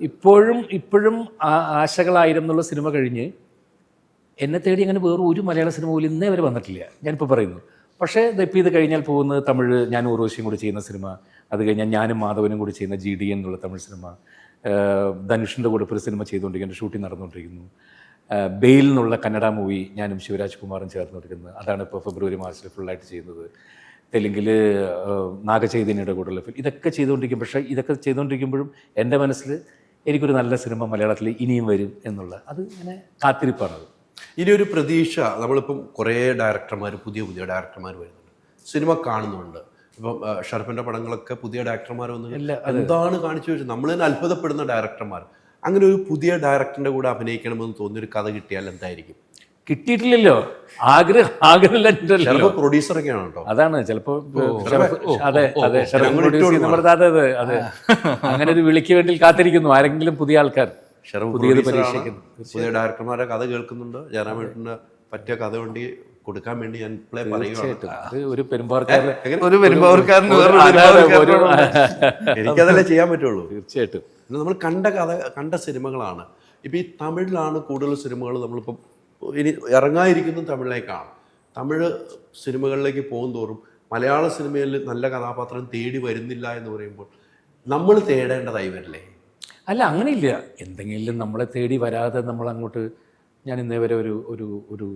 ഇപ്പോഴും ആശകളായിരുന്നുള്ള സിനിമ കഴിഞ്ഞ് എന്നെ തേടി അങ്ങനെ വേറെ ഒരു മലയാള സിനിമ പോലും ഇന്നേ വരെ വന്നിട്ടില്ല, ഞാനിപ്പോൾ പറയുന്നു. പക്ഷേ ഇപ്പം ഇത് കഴിഞ്ഞാൽ പോകുന്നത് തമിഴ്, ഞാൻ ഉർവശിയും കൂടി ചെയ്യുന്ന സിനിമ, അത് കഴിഞ്ഞാൽ ഞാനും മാധവനും കൂടി ചെയ്യുന്ന GD എന്നുള്ള തമിഴ് സിനിമ, ധനുഷിൻ്റെ കൂടെ ഒരു സിനിമ ചെയ്തുകൊണ്ടിരിക്കുന്ന ഷൂട്ടിംഗ് നടന്നുകൊണ്ടിരിക്കുന്നു, ബെയിൽ എന്നുള്ള കന്നഡ മൂവി ഞാനും ശിവരാജ് കുമാറും ചേർന്നുകൊണ്ടിരിക്കുന്നത്, അതാണ് ഇപ്പോൾ ഫെബ്രുവരി മാർച്ചിൽ ഫുള്ളായിട്ട് ചെയ്യുന്നത്. തെലുങ്കിൽ നാഗചൈതന്യയുടെ കൂടെയുള്ള ഫിലിം, ഇതൊക്കെ ചെയ്തുകൊണ്ടിരിക്കും. പക്ഷേ ഇതൊക്കെ ചെയ്തുകൊണ്ടിരിക്കുമ്പോഴും എൻ്റെ മനസ്സിൽ എനിക്കൊരു നല്ല സിനിമ മലയാളത്തിൽ ഇനിയും വരും എന്നുള്ള അത് ഇങ്ങനെ കാത്തിരിപ്പാണത്. ഇനി ഒരു പ്രതീക്ഷ, നമ്മളിപ്പം കുറേ ഡയറക്ടർമാർ, പുതിയ പുതിയ ഡയറക്ടർമാർ വരുന്നുണ്ട്, സിനിമ കാണുന്നുണ്ട്. ഇപ്പം ഷർഫിൻ്റെ പടങ്ങളൊക്കെ പുതിയ ഡയറക്ടർമാർ വന്ന് എന്താണ് കാണിച്ചു വെച്ചാൽ നമ്മൾ തന്നെ അത്ഭുതപ്പെടുന്ന ഡയറക്ടർമാർ. അങ്ങനെ ഒരു പുതിയ ഡയറക്ടറിൻ്റെ കൂടെ അഭിനയിക്കണമെന്ന് തോന്നിയൊരു കഥ കിട്ടിയാൽ എന്തായിരിക്കും? കിട്ടിയിട്ടില്ലല്ലോ. ആഗ്രഹമില്ലല്ലോ. പ്രൊഡ്യൂസറൊക്കെയാണ് കേട്ടോ. അതാണ് ചിലപ്പോ അതെ അതെ അതെ അങ്ങനെ ഒരു വിളിക്ക് വേണ്ടി കാത്തിരിക്കുന്നു ആരെങ്കിലും പുതിയ ആൾക്കാർ, പുതിയത് പരീക്ഷിക്കുന്നു. പുതിയ ഡയറക്ടർമാരെ കഥ കേൾക്കുന്നുണ്ട്. ജയറാമേട്ടന് പറ്റിയ കഥ വേണ്ടി കൊടുക്കാൻ വേണ്ടി ഞാൻ ഇപ്പോഴേ പറയുകയാണ്. ഒരു പെരുമ്പാവൂർക്കാരൻ എനിക്കതല്ലേ ചെയ്യാൻ പറ്റുള്ളൂ. തീർച്ചയായിട്ടും. നമ്മൾ കണ്ട സിനിമകളാണ്. ഇപ്പം ഈ തമിഴിലാണ് കൂടുതൽ സിനിമകൾ. നമ്മളിപ്പം ഇനി ഇറങ്ങാതിരിക്കുന്നത് തമിഴിലേക്കാണ്. തമിഴ് സിനിമകളിലേക്ക് പോകും തോറും മലയാള സിനിമയിൽ നല്ല കഥാപാത്രം തേടി വരുന്നില്ല എന്ന് പറയുമ്പോൾ നമ്മൾ തേടേണ്ടതായി വരില്ലേ? അല്ല, അങ്ങനെയില്ല. എന്തെങ്കിലും നമ്മളെ തേടി വരാതെ നമ്മൾ അങ്ങോട്ട്, ഞാൻ ഇന്നേ വരെ ഒരു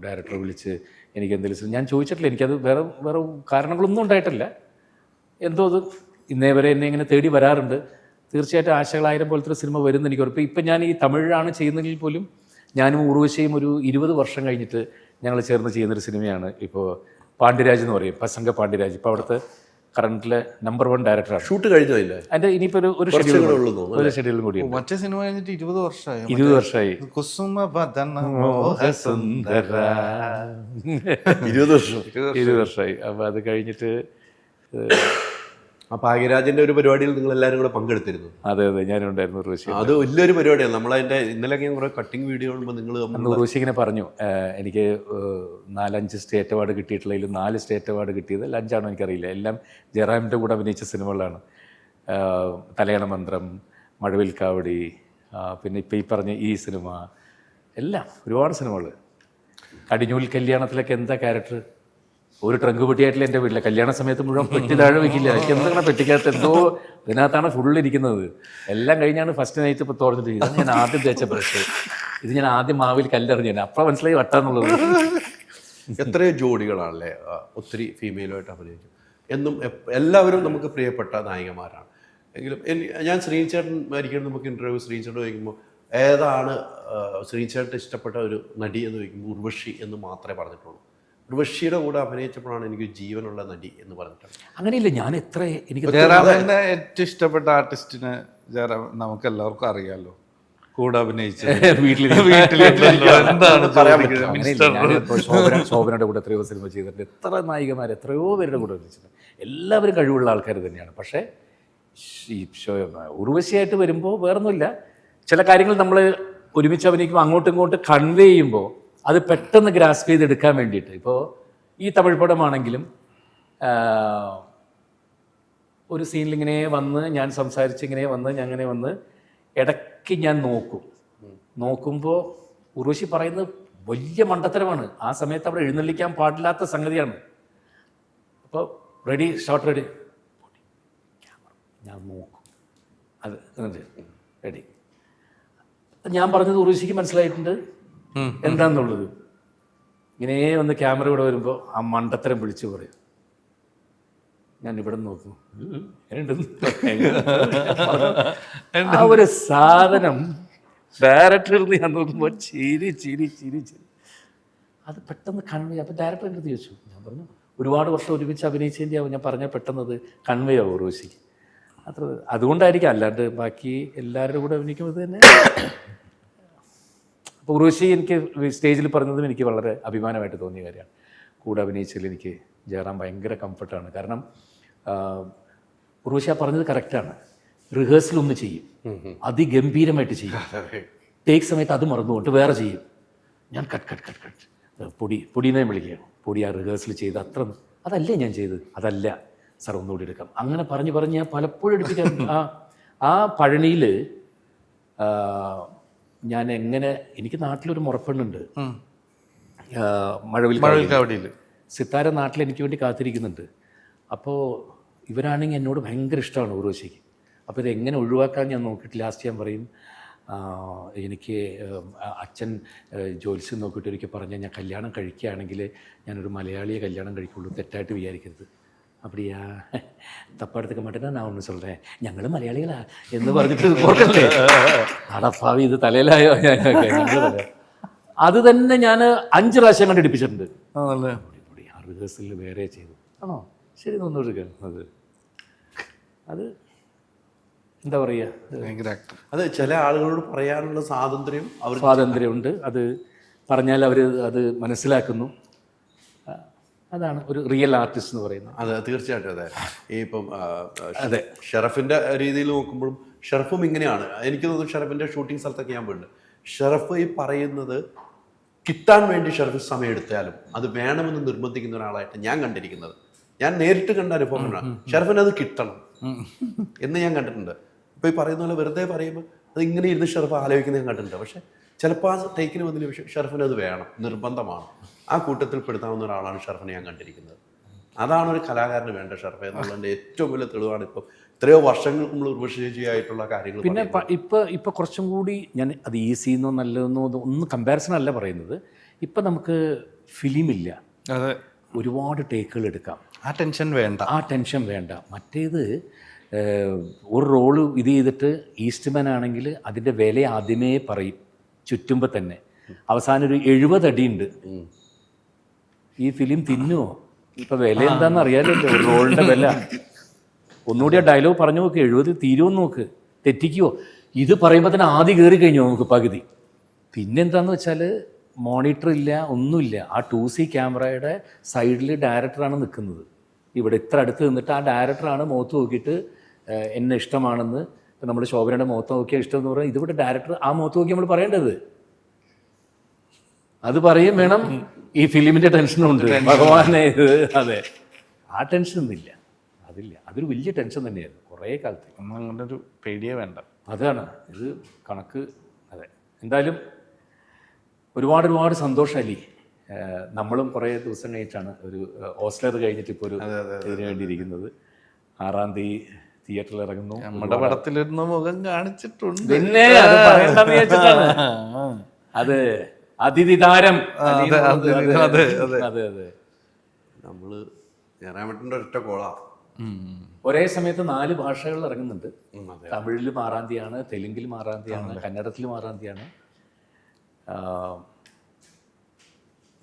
ഡയറക്ടറെ വിളിച്ച് എനിക്ക് എന്തെങ്കിലും ഞാൻ ചോദിച്ചിട്ടില്ല. എനിക്കത് വേറെ കാരണങ്ങളൊന്നും ഉണ്ടായിട്ടില്ല. എന്തോ അത് ഇന്നേ വരെ എന്നെ ഇങ്ങനെ തേടി വരാറുണ്ട്. തീർച്ചയായിട്ടും ആശകളായിരം പോലത്തെ ഒരു സിനിമ വരുന്ന എനിക്ക് ഉറപ്പ്. ഇപ്പം ഞാൻ ഈ തമിഴാണ് ചെയ്യുന്നതെങ്കിൽ പോലും ഞാനും ഉർവശിയും ഒരു 20 വർഷം കഴിഞ്ഞിട്ട് ഞങ്ങൾ ചേർന്ന് ചെയ്യുന്നൊരു സിനിമയാണ് ഇപ്പോൾ പാണ്ഡ്യരാജ് എന്ന് പറയും, പസംഗ പാണ്ഡ്യരാജ്. ഇപ്പോൾ അവിടുത്തെ കറണ്ടിലെ നമ്പർ 1 ഡയറക്ടറാണ്. ഷൂട്ട് കഴിഞ്ഞില്ല അതിൻ്റെ ഇനിയിപ്പോൾ ഒരു ഷെഡ്യൂളും കൂടി. മറ്റേ സിനിമ കഴിഞ്ഞിട്ട് 20 വർഷമായി. 20 വർഷമായി. കുസുമ 20 വർഷമായി. അപ്പോൾ അത് കഴിഞ്ഞിട്ട് ആ ഭാഗ്യരാജിന്റെ ഒരു പരിപാടിയിൽ നിങ്ങൾ എല്ലാവരും കൂടെ പങ്കെടുത്തിരുന്നു. അതെ അതെ, ഞാനുണ്ടായിരുന്നു ഉർവശി. അത് വലിയൊരു പരിപാടിയാണ്. നമ്മളതിൻ്റെ ഇന്നലെയൊക്കെ കുറെ കട്ടിങ് വീഡിയോ കാണുമ്പോൾ നിങ്ങൾ ഉർവശി ഇങ്ങനെ പറഞ്ഞു, എനിക്ക് 4-5 സ്റ്റേറ്റ് അവാർഡ് കിട്ടിയിട്ടുള്ളതിലും 4 സ്റ്റേറ്റ് അവാർഡ് കിട്ടിയത്, 5ആണോ എനിക്കറിയില്ല, എല്ലാം ജയറാമിൻ്റെ കൂടെ അഭിനയിച്ച സിനിമകളാണ്. തലയണ മന്ത്രം, മഴവിൽ കാവടി, പിന്നെ ഇപ്പം ഈ പറഞ്ഞ ഈ സിനിമ, എല്ലാം ഒരുപാട് സിനിമകൾ. കടിഞ്ഞൂൽ കല്യാണത്തിലൊക്കെ എന്താ ക്യാരക്ടർ, ഒരു ട്രങ്ക് പെട്ടിയായിട്ടില്ല എൻ്റെ വീട്ടിലെ കല്യാണ സമയത്ത് മുഴുവൻ പെട്ടി താഴെ വയ്ക്കില്ല. എനിക്ക് എന്താണ് പെട്ടിക്കകത്ത് എന്തോ ഇതിനകത്താണ് ഫുള്ളിരിക്കുന്നത്. എല്ലാം കഴിഞ്ഞാണ് ഫസ്റ്റ് നൈറ്റ് ഇപ്പോൾ തുറന്നിട്ട് ഇതാണ് ഞാൻ ആദ്യം തേച്ച ബ്രഷ്, ഇത് ഞാൻ ആദ്യം മാവിൽ കല്ലെറിഞ്ഞാണ്, അപ്പം മനസ്സിലായി വട്ടാന്നുള്ളത്. എത്രയോ ജോഡികളാണല്ലേ ഒത്തിരി ഫീമെയിലുമായിട്ട് അഭിനയിച്ചു. എന്നും എല്ലാവരും നമുക്ക് പ്രിയപ്പെട്ട നായികമാരാണ്. എങ്കിലും ഞാൻ ശ്രീചേട്ടൻ മരിക്കണം നമുക്ക് ഇൻ്റർവ്യൂ ശ്രീചേട്ടൻ ചോദിക്കുമ്പോൾ ഏതാണ് ശ്രീചേട്ടൻ ഇഷ്ടപ്പെട്ട ഒരു നടി എന്ന് ചോദിക്കുമ്പോൾ ഉർവശി എന്ന് മാത്രമേ പറഞ്ഞിട്ടുള്ളൂ. ഉർവശിയുടെ കൂടെ അഭിനയിച്ചപ്പോഴാണ് എനിക്ക് ജീവനുള്ള നടി എന്ന് പറഞ്ഞിട്ടുണ്ട്. അങ്ങനെയില്ല, ഞാൻ എത്ര എനിക്ക് ജയറാമിന്റെ ഏറ്റവും ഇഷ്ടപ്പെട്ട ആർട്ടിസ്റ്റിന് ജയറാം നമുക്ക് എല്ലാവർക്കും അറിയാലോ, കൂടെ അഭിനയിച്ച ശോഭനയുടെ കൂടെ എത്രയോ സിനിമ ചെയ്തിട്ടുണ്ട്, എത്ര നായികമാർ എത്രയോ പേരുടെ കൂടെ അഭിനയിച്ചിട്ടുണ്ട്. എല്ലാവരും കഴിവുള്ള ആൾക്കാർ തന്നെയാണ്. പക്ഷേ ഈ ഉർവശിയായിട്ട് വരുമ്പോൾ വേറൊന്നുമില്ല, ചില കാര്യങ്ങൾ നമ്മൾ ഒരുമിച്ച് അഭിനയിക്കുമ്പോൾ അങ്ങോട്ടും ഇങ്ങോട്ടും കൺവേ ചെയ്യുമ്പോൾ അത് പെട്ടെന്ന് ഗ്രാസ്പ് ചെയ്തെടുക്കാൻ വേണ്ടിയിട്ട്. ഇപ്പോൾ ഈ തമിഴ് പടമാണെങ്കിലും ഒരു സീനിലിങ്ങനെ വന്ന് ഞാൻ സംസാരിച്ചിങ്ങനെ വന്ന് അങ്ങനെ വന്ന് ഇടയ്ക്ക് ഞാൻ നോക്കുമ്പോൾ ഉർവശി പറയുന്നത് വലിയ മണ്ടത്തരമാണ്. ആ സമയത്ത് അവിടെ എഴുന്നള്ളിക്കാൻ പാടില്ലാത്ത സംഗതിയാണ്. അപ്പോൾ റെഡി, ഷോട്ട് റെഡി, ഞാൻ നോക്കും, അത് റെഡി. ഞാൻ പറഞ്ഞത് ഉർവശിക്ക് മനസ്സിലായിട്ടുണ്ട് എന്താന്നുള്ളത്. ഇങ്ങനെ വന്ന് ക്യാമറ ഇവിടെ വരുമ്പോൾ ആ മണ്ടത്തരം വിളിച്ചു പറയും. ഞാൻ ഇവിടെ നോക്കും, ആ ഒരു സാധനം ഡയറക്ടറിൽ നിന്ന് ഞാൻ നോക്കുമ്പോൾ ചിരി ചിരി ചിരി ചിരി അത് പെട്ടെന്ന് കൺവേ. അപ്പം ഡയറക്ടർ എൻ്റെ അടുത്ത് ചോദിച്ചു, ഞാൻ പറഞ്ഞു ഒരുപാട് വർഷം ഒരുമിച്ച് അഭിനയിച്ചതിൻ്റെ ആവും ഞാൻ പറഞ്ഞാൽ പെട്ടെന്നത് കൺവേ ആവും ഉർവശിക്ക്. അത്ര അതുകൊണ്ടായിരിക്കും, അല്ലാണ്ട് ബാക്കി എല്ലാവരുടെ കൂടെ അഭിനയിക്കുമ്പോൾ തന്നെ. അപ്പോൾ ഉർവശി എനിക്ക് സ്റ്റേജിൽ പറഞ്ഞതും എനിക്ക് വളരെ അഭിമാനമായിട്ട് തോന്നിയ കാര്യമാണ്. കൂടെ അഭിനയിച്ചതിൽ എനിക്ക് ജയറാം ഭയങ്കര കംഫർട്ടാണ്. കാരണം ഉർവശി ആ പറഞ്ഞത് കറക്റ്റാണ്. റിഹേഴ്സൽ ഒന്ന് ചെയ്യും, അതിഗംഭീരമായിട്ട് ചെയ്യും, ടേക്ക് സമയത്ത് അത് മറന്നുകൊണ്ട് വേറെ ചെയ്യും. ഞാൻ കട്ട് പൊടിയെന്നെ വിളിക്കുകയാണ്, പൊടി ആ റിഹേഴ്സൽ ചെയ്ത് അത്ര അതല്ലേ ഞാൻ ചെയ്തത്, അതല്ല സാർ ഒന്നുകൂടി എടുക്കാം. അങ്ങനെ പറഞ്ഞ് ഞാൻ പലപ്പോഴും എടുപ്പിക്കാൻ. ആ പഴനിയിൽ ഞാൻ എങ്ങനെ, എനിക്ക് നാട്ടിലൊരു മുറപ്പെണ്ണുണ്ട്, മഴവിൽ കാവടിയിൽ. സിത്താര നാട്ടിൽ എനിക്ക് വേണ്ടി കാത്തിരിക്കുന്നുണ്ട്. അപ്പോൾ ഇവരാണെങ്കിൽ എന്നോട് ഭയങ്കര ഇഷ്ടമാണ് ഉർവശിക്ക്. അപ്പോൾ ഇതെങ്ങനെ ഒഴിവാക്കാൻ ഞാൻ നോക്കിയിട്ട് ലാസ്റ്റ് ഞാൻ പറയും, എനിക്ക് അച്ഛൻ ജോലിസ് നോക്കിയിട്ട് ഒരിക്കൽ പറഞ്ഞാൽ ഞാൻ കല്യാണം കഴിക്കുകയാണെങ്കിൽ ഞാനൊരു മലയാളിയെ കല്യാണം കഴിക്കുള്ളൂ, തെറ്റായിട്ട് വിചാരിക്കരുത്. அப்படியா தப்பா எடுத்துக்க மாட்டேன்னா நான் ஒன்று சொல்கிறேன், ഞങ്ങൾ മലയാളികളാ എന്ന് പറഞ്ഞിട്ട് പോകട്ടെ. അടപ്പാവി ഇത് തലയിലായോ? അത് തന്നെ ഞാൻ 5 പ്രാവശ്യം കണ്ട് എടുപ്പിച്ചിട്ടുണ്ട്. ആണല്ലേ. ആ റിഹേഴ്സലിൽ വേറെ ചെയ്തു. ആണോ ശരി തോന്നുന്നു. അത് എന്താ പറയുക, ഭയങ്കര ആക്ടർ. അത് ചില ആളുകളോട് പറയാനുള്ള അവർക്ക് സ്വാതന്ത്ര്യമുണ്ട്. അത് പറഞ്ഞാൽ അവർ അത് മനസ്സിലാക്കുന്നു. അതാണ് ഒരു റിയൽ ആർട്ടിസ്റ്റ് എന്ന് പറയുന്നത്. അതെ, തീർച്ചയായിട്ടും. അതെ, ഈ ഇപ്പം അതെ ഷെറഫിൻ്റെ രീതിയിൽ നോക്കുമ്പോഴും ഷെറഫും ഇങ്ങനെയാണ്. എനിക്ക് തോന്നുന്നു ഷെറഫിൻ്റെ ഷൂട്ടിംഗ് സ്ഥലത്തൊക്കെ ഞാൻ പോയിട്ടുണ്ട്. ഷെറഫ് ഈ പറയുന്നത് കിട്ടാൻ വേണ്ടി ഷെറഫ് സമയം എടുത്താലും അത് വേണമെന്ന് നിർബന്ധിക്കുന്ന ഒരാളായിട്ട് ഞാൻ കണ്ടിരിക്കുന്നത്. ഞാൻ നേരിട്ട് കണ്ട അനുഭവങ്ങളാണ്. ഷെറഫിന് അത് കിട്ടണം എന്ന് ഞാൻ കണ്ടിട്ടുണ്ട്. ഇപ്പോൾ ഈ പറയുന്ന പോലെ വെറുതെ പറയുമ്പോൾ അത് ഇങ്ങനെ ഇരുന്ന് ഷെറഫ് ആലോചിക്കുന്നത് ഞാൻ കണ്ടിട്ടുണ്ട്. പക്ഷേ ചിലപ്പോൾ ആ ടേക്കിന് വന്നതിന് പക്ഷേ ഷെറഫിന് അത് വേണം, നിർബന്ധമാണ്. ആ കൂട്ടത്തിൽ പെടുത്താവുന്ന ഒരാളാണ് ഷെറഫിനെ ഞാൻ കണ്ടിരിക്കുന്നത്. അതാണ് ഒരു കലാകാരന് വേണ്ട ഷെറഫ് എന്നുള്ളതിൻ്റെ ഏറ്റവും വലിയ തെളിവാണ്. ഇപ്പോൾ ഇത്രയോ വർഷങ്ങൾക്ക് നമ്മൾ ഉർവശിയായിട്ടുള്ള കാര്യങ്ങൾ. പിന്നെ ഇപ്പം കുറച്ചും കൂടി ഞാൻ അത് ഈസിന്നോ നല്ലതെന്നോ ഒന്നും കമ്പാരിസൺ അല്ല പറയുന്നത്. ഇപ്പം നമുക്ക് ഫിലിമില്ല, അതെ, ഒരുപാട് ടേക്കുകൾ എടുക്കാം. ആ ടെൻഷൻ വേണ്ട. മറ്റേത് ഒരു റോള് ഇത് ചെയ്തിട്ട് ഈസ്റ്റ്മാൻ ആണെങ്കിൽ അതിൻ്റെ വില ആദ്യമേ പറയും ചുറ്റുമ്പോൾ തന്നെ. അവസാനം ഒരു 70 അടിയുണ്ട്. ഈ ഫിലിം തിന്നുമോ? ഇപ്പം വില എന്താണെന്ന് അറിയാമല്ലോ ഒരു റോളിൻ്റെ വില. ഒന്നുകൂടി ആ ഡയലോഗ് പറഞ്ഞു നോക്ക്, 70 തീരുമെന്ന് നോക്ക്, തെറ്റിക്കുമോ? ഇത് പറയുമ്പോൾ തന്നെ ആദ്യം കയറി കഴിഞ്ഞു നമുക്ക് പകുതി. പിന്നെന്താണെന്ന് വെച്ചാൽ മോണിറ്റർ ഇല്ല, ഒന്നുമില്ല. ആ 2C ക്യാമറയുടെ സൈഡിൽ ഡയറക്ടറാണ് നിൽക്കുന്നത്. ഇവിടെ ഇത്ര അടുത്ത് നിന്നിട്ട് ആ ഡയറക്ടറാണ് മുഖത്ത് നോക്കിയിട്ട് എന്നെ ഇഷ്ടമാണെന്ന്. ഇപ്പം നമ്മൾ ശോഭനയുടെ മുഖത്ത് നോക്കിയാൽ ഇഷ്ടം എന്ന് പറഞ്ഞാൽ ഇതിവിടെ ഡയറക്ടർ ആ മുഖത്ത് നോക്കി നമ്മൾ പറയേണ്ടത്. അത് പറയും വേണം. ഈ ഫിലിമിൻ്റെ ടെൻഷനുണ്ട്, ഭഗവാനെ ഇത്. അതെ, ആ ടെൻഷനൊന്നുമില്ല, അതില്ല. അതൊരു വലിയ ടെൻഷൻ തന്നെയായിരുന്നു കുറേ കാലത്ത്. ഒന്നും അങ്ങനെ ഒരു പേടിയേ വേണ്ട. അതാണ് ഇത് കണക്ക്. അതെ, എന്തായാലും ഒരുപാട് സന്തോഷമല്ലേ. നമ്മളും കുറേ ദിവസം കഴിഞ്ഞിട്ടാണ് ഒരു ഓസ്ലർ കഴിഞ്ഞിട്ട് ഇപ്പോൾ ഒരു ഇതിന് വേണ്ടിയിരിക്കുന്നത്. 6-ാം തീയതി തിയേറ്ററിൽ ഇറങ്ങുന്നു. നമ്മുടെ പടത്തിലിരുന്ന മുഖം കാണിച്ചിട്ടുണ്ട്. പിന്നെ അത് പറയണ്ടെന്ന് വിചാരിച്ചിട്ടാണ്. അത് അതിഥി താരം. അതെ. നമ്മള് ഞാറാമേട്ടൻ്റെ ഒറ്റ കോളാ. ഒരേ സമയത്ത് 4 ഭാഷകളിൽ ഇറങ്ങുന്നുണ്ട്. തമിഴിൽ 6-ാം തീയതിയാണ്, തെലുങ്കിൽ 6-ാം തീയതിയാണ്, കന്നഡത്തിൽ 6-ാം തീയതിയാണ്.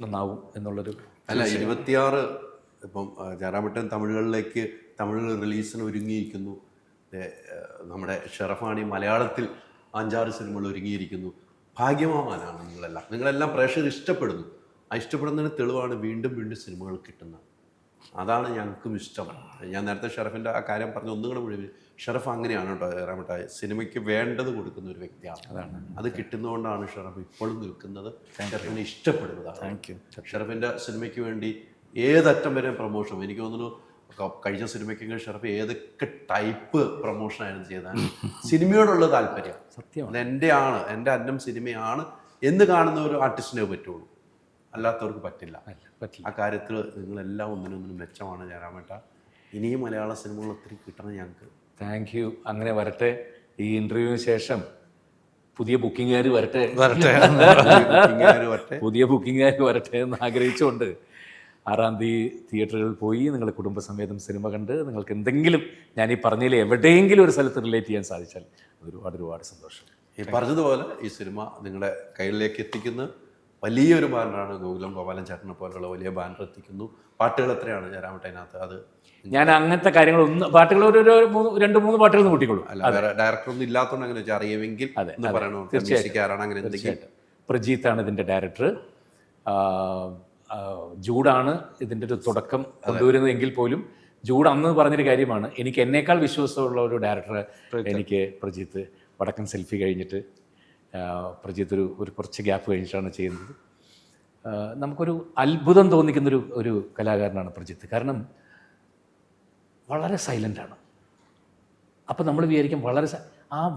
നന്നാവും എന്നുള്ളൊരു അല്ല 26 ഇപ്പം ജയറാമേട്ടൻ തമിഴ് റിലീസിന് ഒരുങ്ങിയിരിക്കുന്നു. നമ്മുടെ ഷെറഫാണി മലയാളത്തിൽ 5-6 സിനിമകൾ ഒരുങ്ങിയിരിക്കുന്നു. ഭാഗ്യവാനാണ് നിങ്ങളെല്ലാം പ്രേക്ഷകർ ഇഷ്ടപ്പെടുന്നു. ആ ഇഷ്ടപ്പെടുന്നതിന് തെളിവാണ് വീണ്ടും സിനിമകൾ കിട്ടുന്നത്. അതാണ് ഞങ്ങൾക്കും ഇഷ്ടം. ഞാൻ നേരത്തെ ഷെറഫിൻ്റെ ആ കാര്യം പറഞ്ഞ ഒന്നുകൂടെ മുഴുവൻ ഷെറഫ് അങ്ങനെയാണ് കേട്ടോ. ജയറാമേട്ട സിനിമയ്ക്ക് വേണ്ടത് കൊടുക്കുന്ന ഒരു വ്യക്തിയാണ്. അതാണ് അത് കിട്ടുന്നതുകൊണ്ടാണ് ഷെറഫ് ഇപ്പോഴും നിൽക്കുന്നത്. ഷെറഫിനെ ഇഷ്ടപ്പെടുന്നതാണ്. Thank you. ഷെറഫിൻ്റെ സിനിമയ്ക്ക് വേണ്ടി ഏതറ്റം വരെ പ്രൊമോഷൻ. എനിക്ക് തോന്നുന്നു കഴിഞ്ഞ സിനിമയ്ക്കെങ്കിൽ ഷെറഫ് ഏതൊക്കെ ടൈപ്പ് പ്രൊമോഷനായിരുന്നു ചെയ്താൽ സിനിമയോടുള്ള താല്പര്യം സത്യം എൻ്റെ അന്നം സിനിമയാണ് എന്ന് കാണുന്ന ഒരു ആർട്ടിസ്റ്റിനെ പറ്റുള്ളൂ, അല്ലാത്തവർക്ക് പറ്റില്ല. ആ കാര്യത്തിൽ നിങ്ങളെല്ലാം ഒന്നിനൊന്നിനും മെച്ചമാണ് ജയറാമേട്ട. ഇനിയും മലയാള സിനിമകൾ ഒത്തിരി കിട്ടണം ഞങ്ങൾക്ക്. Thank you. അങ്ങനെ വരട്ടെ. ഈ ഇൻ്റർവ്യൂവിന് ശേഷം പുതിയ ബുക്കിംഗുകാർ വരട്ടെ പുതിയ ബുക്കിംഗുകാർ വരട്ടെ എന്ന് ആഗ്രഹിച്ചുകൊണ്ട് 6-ാം തീയതി തിയേറ്ററുകളിൽ പോയി നിങ്ങൾ കുടുംബസമേതം സിനിമ കണ്ട് നിങ്ങൾക്ക് എന്തെങ്കിലും ഞാൻ ഈ പറഞ്ഞതിൽ എവിടെയെങ്കിലും ഒരു സ്ഥലത്ത് റിലേറ്റ് ചെയ്യാൻ സാധിച്ചാൽ ഒരുപാട് സന്തോഷം. ഈ പറഞ്ഞതുപോലെ ഈ സിനിമ നിങ്ങളുടെ കയ്യിലേക്ക് എത്തിക്കുന്ന വലിയൊരു ബാനറാണ് ഗോകുലം ഗോപാലൻ ചേട്ടനെ പോലുള്ള വലിയ ബാനർ എത്തിക്കുന്നു. പാട്ടുകൾ എത്രയാണ് ജയറാമേട്ട അതിനകത്ത്? അത് ഞാൻ അങ്ങനത്തെ കാര്യങ്ങളൊന്നും പാട്ടുകൾ ഒരു 2-3 പാട്ടുകൾ കൂട്ടിക്കൊള്ളൂ. അല്ല വേറെ ഡയറക്ടറൊന്നും ഇല്ലാത്തതുകൊണ്ട് അങ്ങനെ വെച്ചാൽ അറിയുമെങ്കിൽ പറയണോ? തീർച്ചയായിട്ടും അങ്ങനെ എന്തെങ്കിലും. പ്രജീത്താണ് ഇതിൻ്റെ ഡയറക്ടർ. ജൂഡാണ് ഇതിൻ്റെ ഒരു തുടക്കം കൊണ്ടുവരുന്നതെങ്കിൽ പോലും ജൂഡ് അന്ന് പറഞ്ഞൊരു കാര്യമാണ്, എനിക്ക് എന്നേക്കാൾ വിശ്വാസമുള്ള ഒരു ഡയറക്ടറെ എനിക്ക് പ്രജീത്ത്. വടക്കൻ സെൽഫി കഴിഞ്ഞിട്ട് പ്രജീത്ത് ഒരു കുറച്ച് ഗ്യാപ്പ് കഴിഞ്ഞിട്ടാണ് ചെയ്യുന്നത്. നമുക്കൊരു അത്ഭുതം തോന്നിക്കുന്നൊരു കലാകാരനാണ് പ്രജീത്ത്. കാരണം വളരെ സൈലൻ്റാണ്. അപ്പം നമ്മൾ വിചാരിക്കും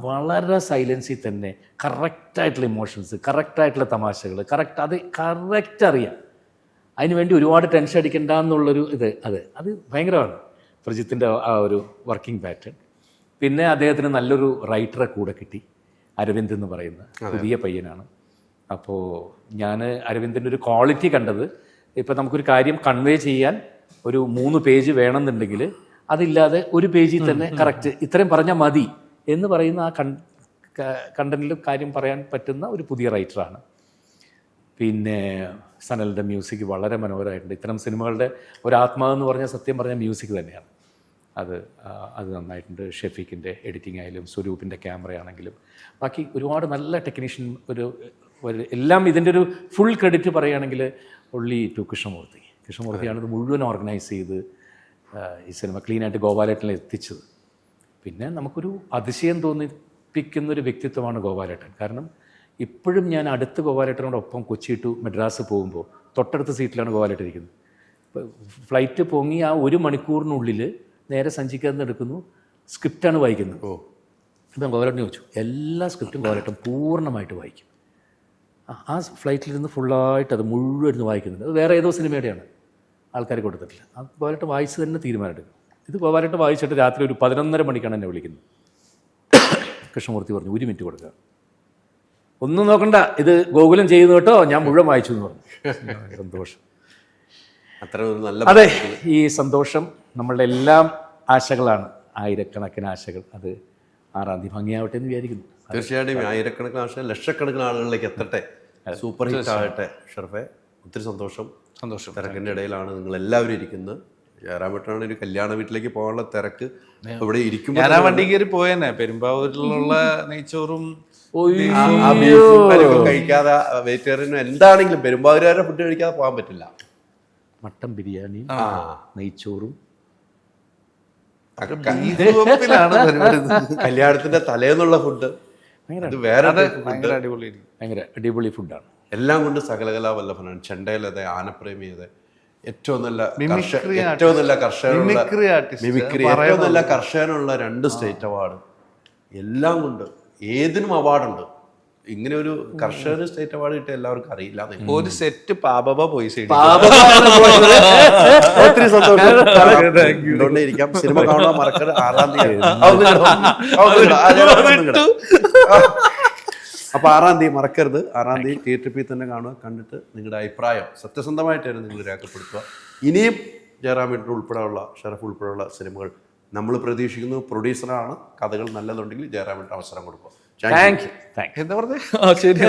വളരെ സൈലൻസിൽ തന്നെ കറക്റ്റായിട്ടുള്ള ഇമോഷൻസ്, കറക്റ്റായിട്ടുള്ള തമാശകൾ, കറക്റ്റ് അറിയാം. അതിനുവേണ്ടി ഒരുപാട് ടെൻഷൻ അടിക്കണ്ട എന്നുള്ളൊരു അത് ഭയങ്കരമാണ് പ്രജിത്തിൻ്റെ ആ ഒരു വർക്കിംഗ് പാറ്റേൺ. പിന്നെ അദ്ദേഹത്തിന് നല്ലൊരു റൈറ്ററെ കൂടെ കിട്ടി, അരവിന്ദ് എന്ന് പറയുന്ന പുതിയ പയ്യനാണ്. അപ്പോൾ ഞാൻ അരവിന്ദിൻ്റെ ഒരു ക്വാളിറ്റി കണ്ടത്, ഇപ്പം നമുക്കൊരു കാര്യം കൺവേ ചെയ്യാൻ ഒരു 3 പേജ് വേണമെന്നുണ്ടെങ്കിൽ അതില്ലാതെ ഒരു പേജിൽ തന്നെ കറക്റ്റ് ഇത്രയും പറഞ്ഞാൽ മതി എന്ന് പറയുന്ന ആ കണ്ടന്റിലും കാര്യം പറയാൻ പറ്റുന്ന ഒരു പുതിയ റൈറ്ററാണ്. പിന്നെ സനലിൻ്റെ മ്യൂസിക് വളരെ മനോഹരമായിട്ടുണ്ട്. ഇത്തരം സിനിമകളുടെ ഒരാത്മാവെന്ന് പറഞ്ഞാൽ സത്യം പറഞ്ഞാൽ മ്യൂസിക് തന്നെയാണ്. അത് നന്നായിട്ടുണ്ട്. ഷെഫീഖിൻ്റെ എഡിറ്റിംഗ് ആയാലും സ്വരൂപിൻ്റെ ക്യാമറയാണെങ്കിലും ബാക്കി ഒരുപാട് നല്ല ടെക്നീഷ്യൻ ഒരു എല്ലാം ഇതിൻ്റെ ഒരു ഫുൾ ക്രെഡിറ്റ് പറയുകയാണെങ്കിൽ ഉള്ളി ടു കൃഷ്ണമൂർത്തിയാണ് ഇത് മുഴുവൻ ഓർഗനൈസ് ചെയ്ത് ഈ സിനിമ ക്ലീനായിട്ട് ഗോപാലേട്ടനിൽ എത്തിച്ചത്. പിന്നെ നമുക്കൊരു അതിശയം തോന്നിപ്പിക്കുന്നൊരു വ്യക്തിത്വമാണ് ഗോപാലേട്ടൻ. കാരണം ഇപ്പോഴും ഞാൻ അടുത്ത് ഗോപാലേട്ടനോടൊപ്പം കൊച്ചി ടു മദ്രാസ് പോകുമ്പോൾ തൊട്ടടുത്ത സീറ്റിലാണ് ഗോപാലേട്ടൻ ഇരിക്കുന്നത്. ഫ്ലൈറ്റ് പൊങ്ങി ആ 1 മണിക്കൂറിനുള്ളിൽ നേരെ സഞ്ചിക്കാതെ എടുക്കുന്നു, സ്ക്രിപ്റ്റാണ് വായിക്കുന്നത്. ഇപ്പം ഗോപാലേട്ടൻ ചോദിച്ചു, എല്ലാ സ്ക്രിപ്റ്റും ഗോപാലേട്ടൻ പൂർണ്ണമായിട്ട് വായിക്കും. ആ ഫ്ലൈറ്റിലിരുന്ന് ഫുള്ളായിട്ട് അത് മുഴുവൻ ഇരുന്ന് വായിക്കുന്നുണ്ട്. അത് വേറെ ഏതോ സിനിമയുടെയാണ്, ആൾക്കാർ കൊടുത്തിട്ടില്ല. ആ ഗോപാലേട്ടൻ വായിച്ച് തന്നെ തീരുമാനമെടുക്കും. ഇത് ഗോപാലേട്ടൻ വായിച്ചിട്ട് രാത്രി ഒരു 11:30 മണിക്കാണ് എന്നെ വിളിക്കുന്നത്. കൃഷ്ണമൂർത്തി പറഞ്ഞു 1 മിനിറ്റ് കൊടുക്കുക, ഒന്നും നോക്കണ്ട, ഇത് ഗോകുലം ചെയ്യുന്നു കേട്ടോ, ഞാൻ മുഴുവൻ വായിച്ചു എന്ന് പറഞ്ഞു. സന്തോഷം. അത്ര ഒരു നല്ല അതെ, ഈ സന്തോഷം നമ്മളുടെ എല്ലാം ആശകളാണ്, ആയിരക്കണക്കിന് ആശകൾ. അത് 6-ാം തീയതി ഭംഗിയാവട്ടെ എന്ന് വിചാരിക്കുന്നു. തീർച്ചയായിട്ടും ആയിരക്കണക്കിന് ആശയം ലക്ഷക്കണക്കിന് ആളുകളിലേക്ക് എത്തട്ടെ, സൂപ്പർ ഹിറ്റ് ആകട്ടെ. ഷെറഫെ, ഒത്തിരി സന്തോഷം. തിരക്കിൻ്റെ ഇടയിലാണ് നിങ്ങൾ എല്ലാവരും ഇരിക്കുന്നത്. ജയറാമേട്ടനാണ് ഒരു കല്യാണ വീട്ടിലേക്ക് പോകാനുള്ള തിരക്ക്. ഇവിടെ ഇരിക്കുമ്പോൾ ഞാൻ ആ വണ്ടി കയറി പോയേനെ. പെരുമ്പാവൂരിലുള്ള നെയ്ച്ചോറും കഴിക്കാതെ വെജിറ്റേറിയനും എന്താണെങ്കിലും പെരുമ്പാവൂരുകാരുടെ ഫുഡ് കഴിക്കാതെ പോകാൻ പറ്റില്ല. മട്ടൻ ബിരിയാണിയും നെയ്ച്ചോറും കല്യാണത്തിന്റെ തലേന്നുള്ള ഫുഡ് അത് വേറെ ഭയങ്കര അടിപൊളി ഫുഡാണ്. എല്ലാം കൊണ്ട് സകലകലാ വല്ലഭനാണ്. ചെണ്ടയിലതെ, ആനപ്രേമിയതെ, ഏറ്റവും നല്ല ഏറ്റവും നല്ല കർഷകനുള്ള മിമിക്രി, ഏറ്റവും നല്ല കർഷകനുള്ള 2 സ്റ്റേറ്റ് അവാർഡ്, എല്ലാം കൊണ്ട് ഏതിനും അവാർഡുണ്ട്. ഇങ്ങനെ ഒരു കർഷകന് സ്റ്റേറ്റ് അവാർഡ് കിട്ടിയ എല്ലാവർക്കും അറിയില്ല. ഒരു സെറ്റ് പാപ പോയി ഒത്തിരി സന്തോഷം. ഇരിക്കാം. സിനിമ കാണാൻ മറക്കരുത്. 6-ാം തീയതി. അപ്പൊ 6-ാം തീയതി മറക്കരുത്. 6-ാം തീയതി തിയേറ്ററിൽ തന്നെ കാണുക. കണ്ടിട്ട് നിങ്ങളുടെ അഭിപ്രായം സത്യസന്ധമായിട്ടായിരുന്നു നിങ്ങൾ രേഖപ്പെടുത്തുക. ഇനിയും ജയറാമേട്ടൻ ഉൾപ്പെടെയുള്ള ഷെറഫ് ഉൾപ്പെടെയുള്ള സിനിമകൾ നമ്മൾ പ്രതീക്ഷിക്കുന്നു. പ്രൊഡ്യൂസറാണ്. കഥകൾ നല്ലതുണ്ടെങ്കിൽ ജയറാമേട്ടൻ അവസരം കൊടുക്കുക. Thank you. എന്താ പറഞ്ഞേ? ശരി.